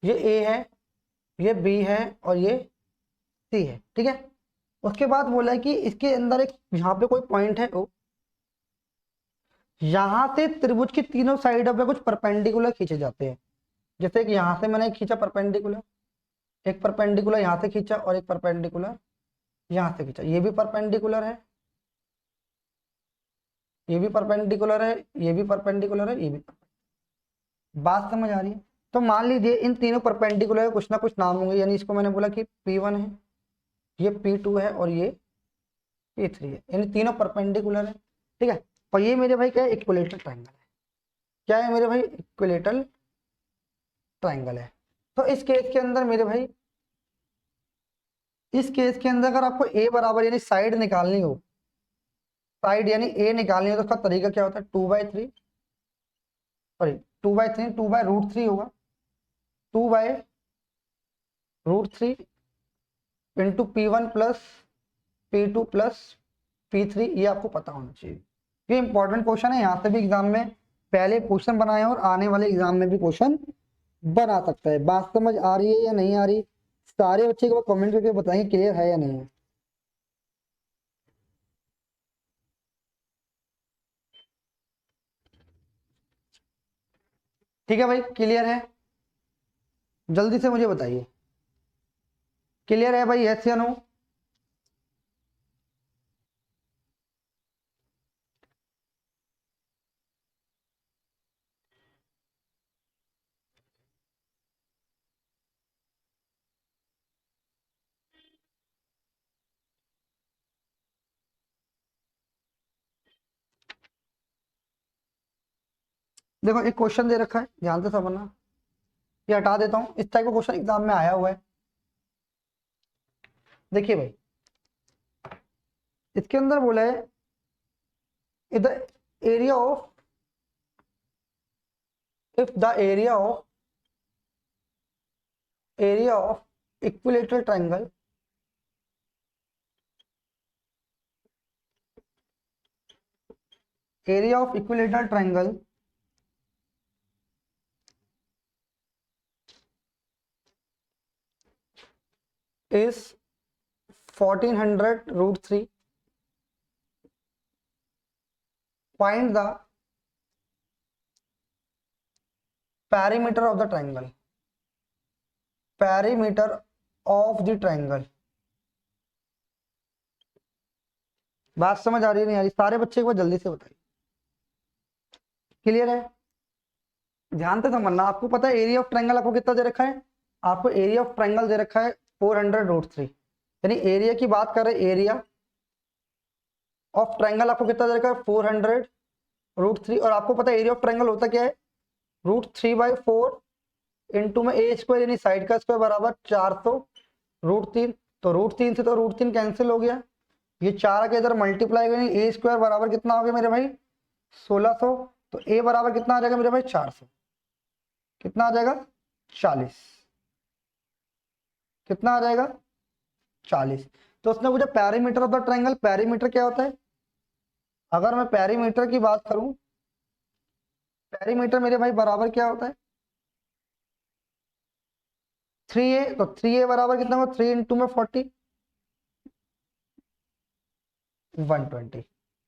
ये ए है, ये बी है और ये सी है, ठीक है। उसके बाद बोला है कि इसके अंदर एक यहाँ पे कोई पॉइंट है ओ, यहाँ से त्रिभुज की तीनों साइडों पे कुछ परपेंडिकुलर खींचे जाते हैं, जैसे कि यहाँ से मैंने खींचा परपेंडिकुलर, एक परपेंडिकुलर यहाँ से खींचा और एक परपेंडिकुलर यहाँ से खींचा, ये भी परपेंडिकुलर है, ये भी परपेंडिकुलर है, ये भी परपेंडिकुलर है, ये भी। बात समझ आ रही है? तो मान लीजिए इन तीनों परपेंडिकुलर कुछ ना कुछ नाम होंगे, यानी इसको मैंने बोला कि P1 है, ये P2 है और ये P3 है, यानी तीनों परपेंडिकुलर है, ठीक है। और ये मेरे भाई क्या है, इक्विलेटरल ट्रायंगल है। क्या है मेरे भाई, इक्विलेटरल ट्रायंगल है। तो इस केस के अंदर मेरे भाई, इस केस के अंदर अगर आपको ए बराबर यानी साइड निकालनी हो, साइड यानी ए निकालनी हो, तो उसका तरीका क्या होता है, 2/3, सॉरी 2/3, 2/√3 होगा, 2/√3 into P1 plus P2 plus P3, ये आपको पता होना चाहिए। ये इंपॉर्टेंट क्वेश्चन है, यहाँ से भी एग्जाम में पहले क्वेश्चन बनाए हैं और आने वाले एग्जाम में भी क्वेश्चन बना सकता है। बात समझ आ रही है या नहीं आ रही? सारे बच्चे को कमेंट करके बताएंगे क्लियर है या नहीं है। ठीक है भाई, क्लियर है? जल्दी से मुझे बताइए, क्लियर है भाई, यस या नो? देखो एक क्वेश्चन दे रखा है, ध्यान से समझना, ये हटा देता हूँ, इस टाइप का क्वेश्चन एग्जाम में आया हुआ है, देखिए भाई, इसके अंदर बोला है the area of, if the area of equilateral triangle is 1400 root 3, find the perimeter of the triangle, बात समझ आ रही है नहीं आ रही? सारे बच्चे एक बार जल्दी से बताइए, क्लियर है? ध्यान से समझना। आपको पता है एरिया ऑफ ट्रायंगल आपको कितना दे रखा है? आपको एरिया ऑफ ट्रायंगल दे रखा है 400 रूट 3, यानी एरिया की बात कर रहे हैं, एरिया ऑफ ट्रायंगल आपको कितना दे रखा है? 400 रूट 3। और आपको पता है एरिया ऑफ ट्रायंगल होता क्या है? रूट 3/4 इंटू में ए स्क्वायर, यानी साइड का स्क्वायर बराबर 400 रूट 3। तो रूट 3 से तो रूट 3 कैंसिल हो गया, ये 4 के इधर मल्टीप्लाई करेंगे, ए स्क्वायर बराबर कितना हो गया मेरे भाई? 1600। तो ए बराबर कितना आ जाएगा मेरे भाई? 400। कितना आ जाएगा? 40। कितना आ जाएगा? 40। तो उसने पूछा perimeter of the triangle. Perimeter क्या होता है? अगर मैं पेरीमीटर की बात करूं, पेरीमीटर मेरे भाई बराबर क्या होता है? 3a। तो 3a बराबर कितना होगा? 3 इंटू में 40, 120।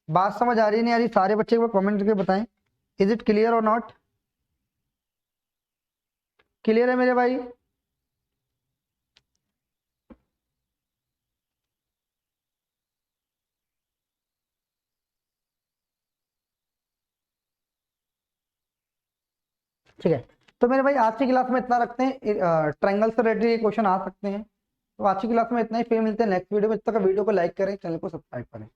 बात समझ आ रही नहीं आ रही? सारे बच्चे को कमेंट करके बताएं, इज इट क्लियर और नॉट? क्लियर है मेरे भाई? ठीक है, तो मेरे भाई आज की क्लास में इतना रखते हैं। ट्रायंगल से रिलेटेड क्वेश्चन आ सकते हैं। तो आज की क्लास में इतना ही, फिर मिलते हैं नेक्स्ट वीडियो में। तब तक वीडियो को लाइक करें, चैनल को सब्सक्राइब करें।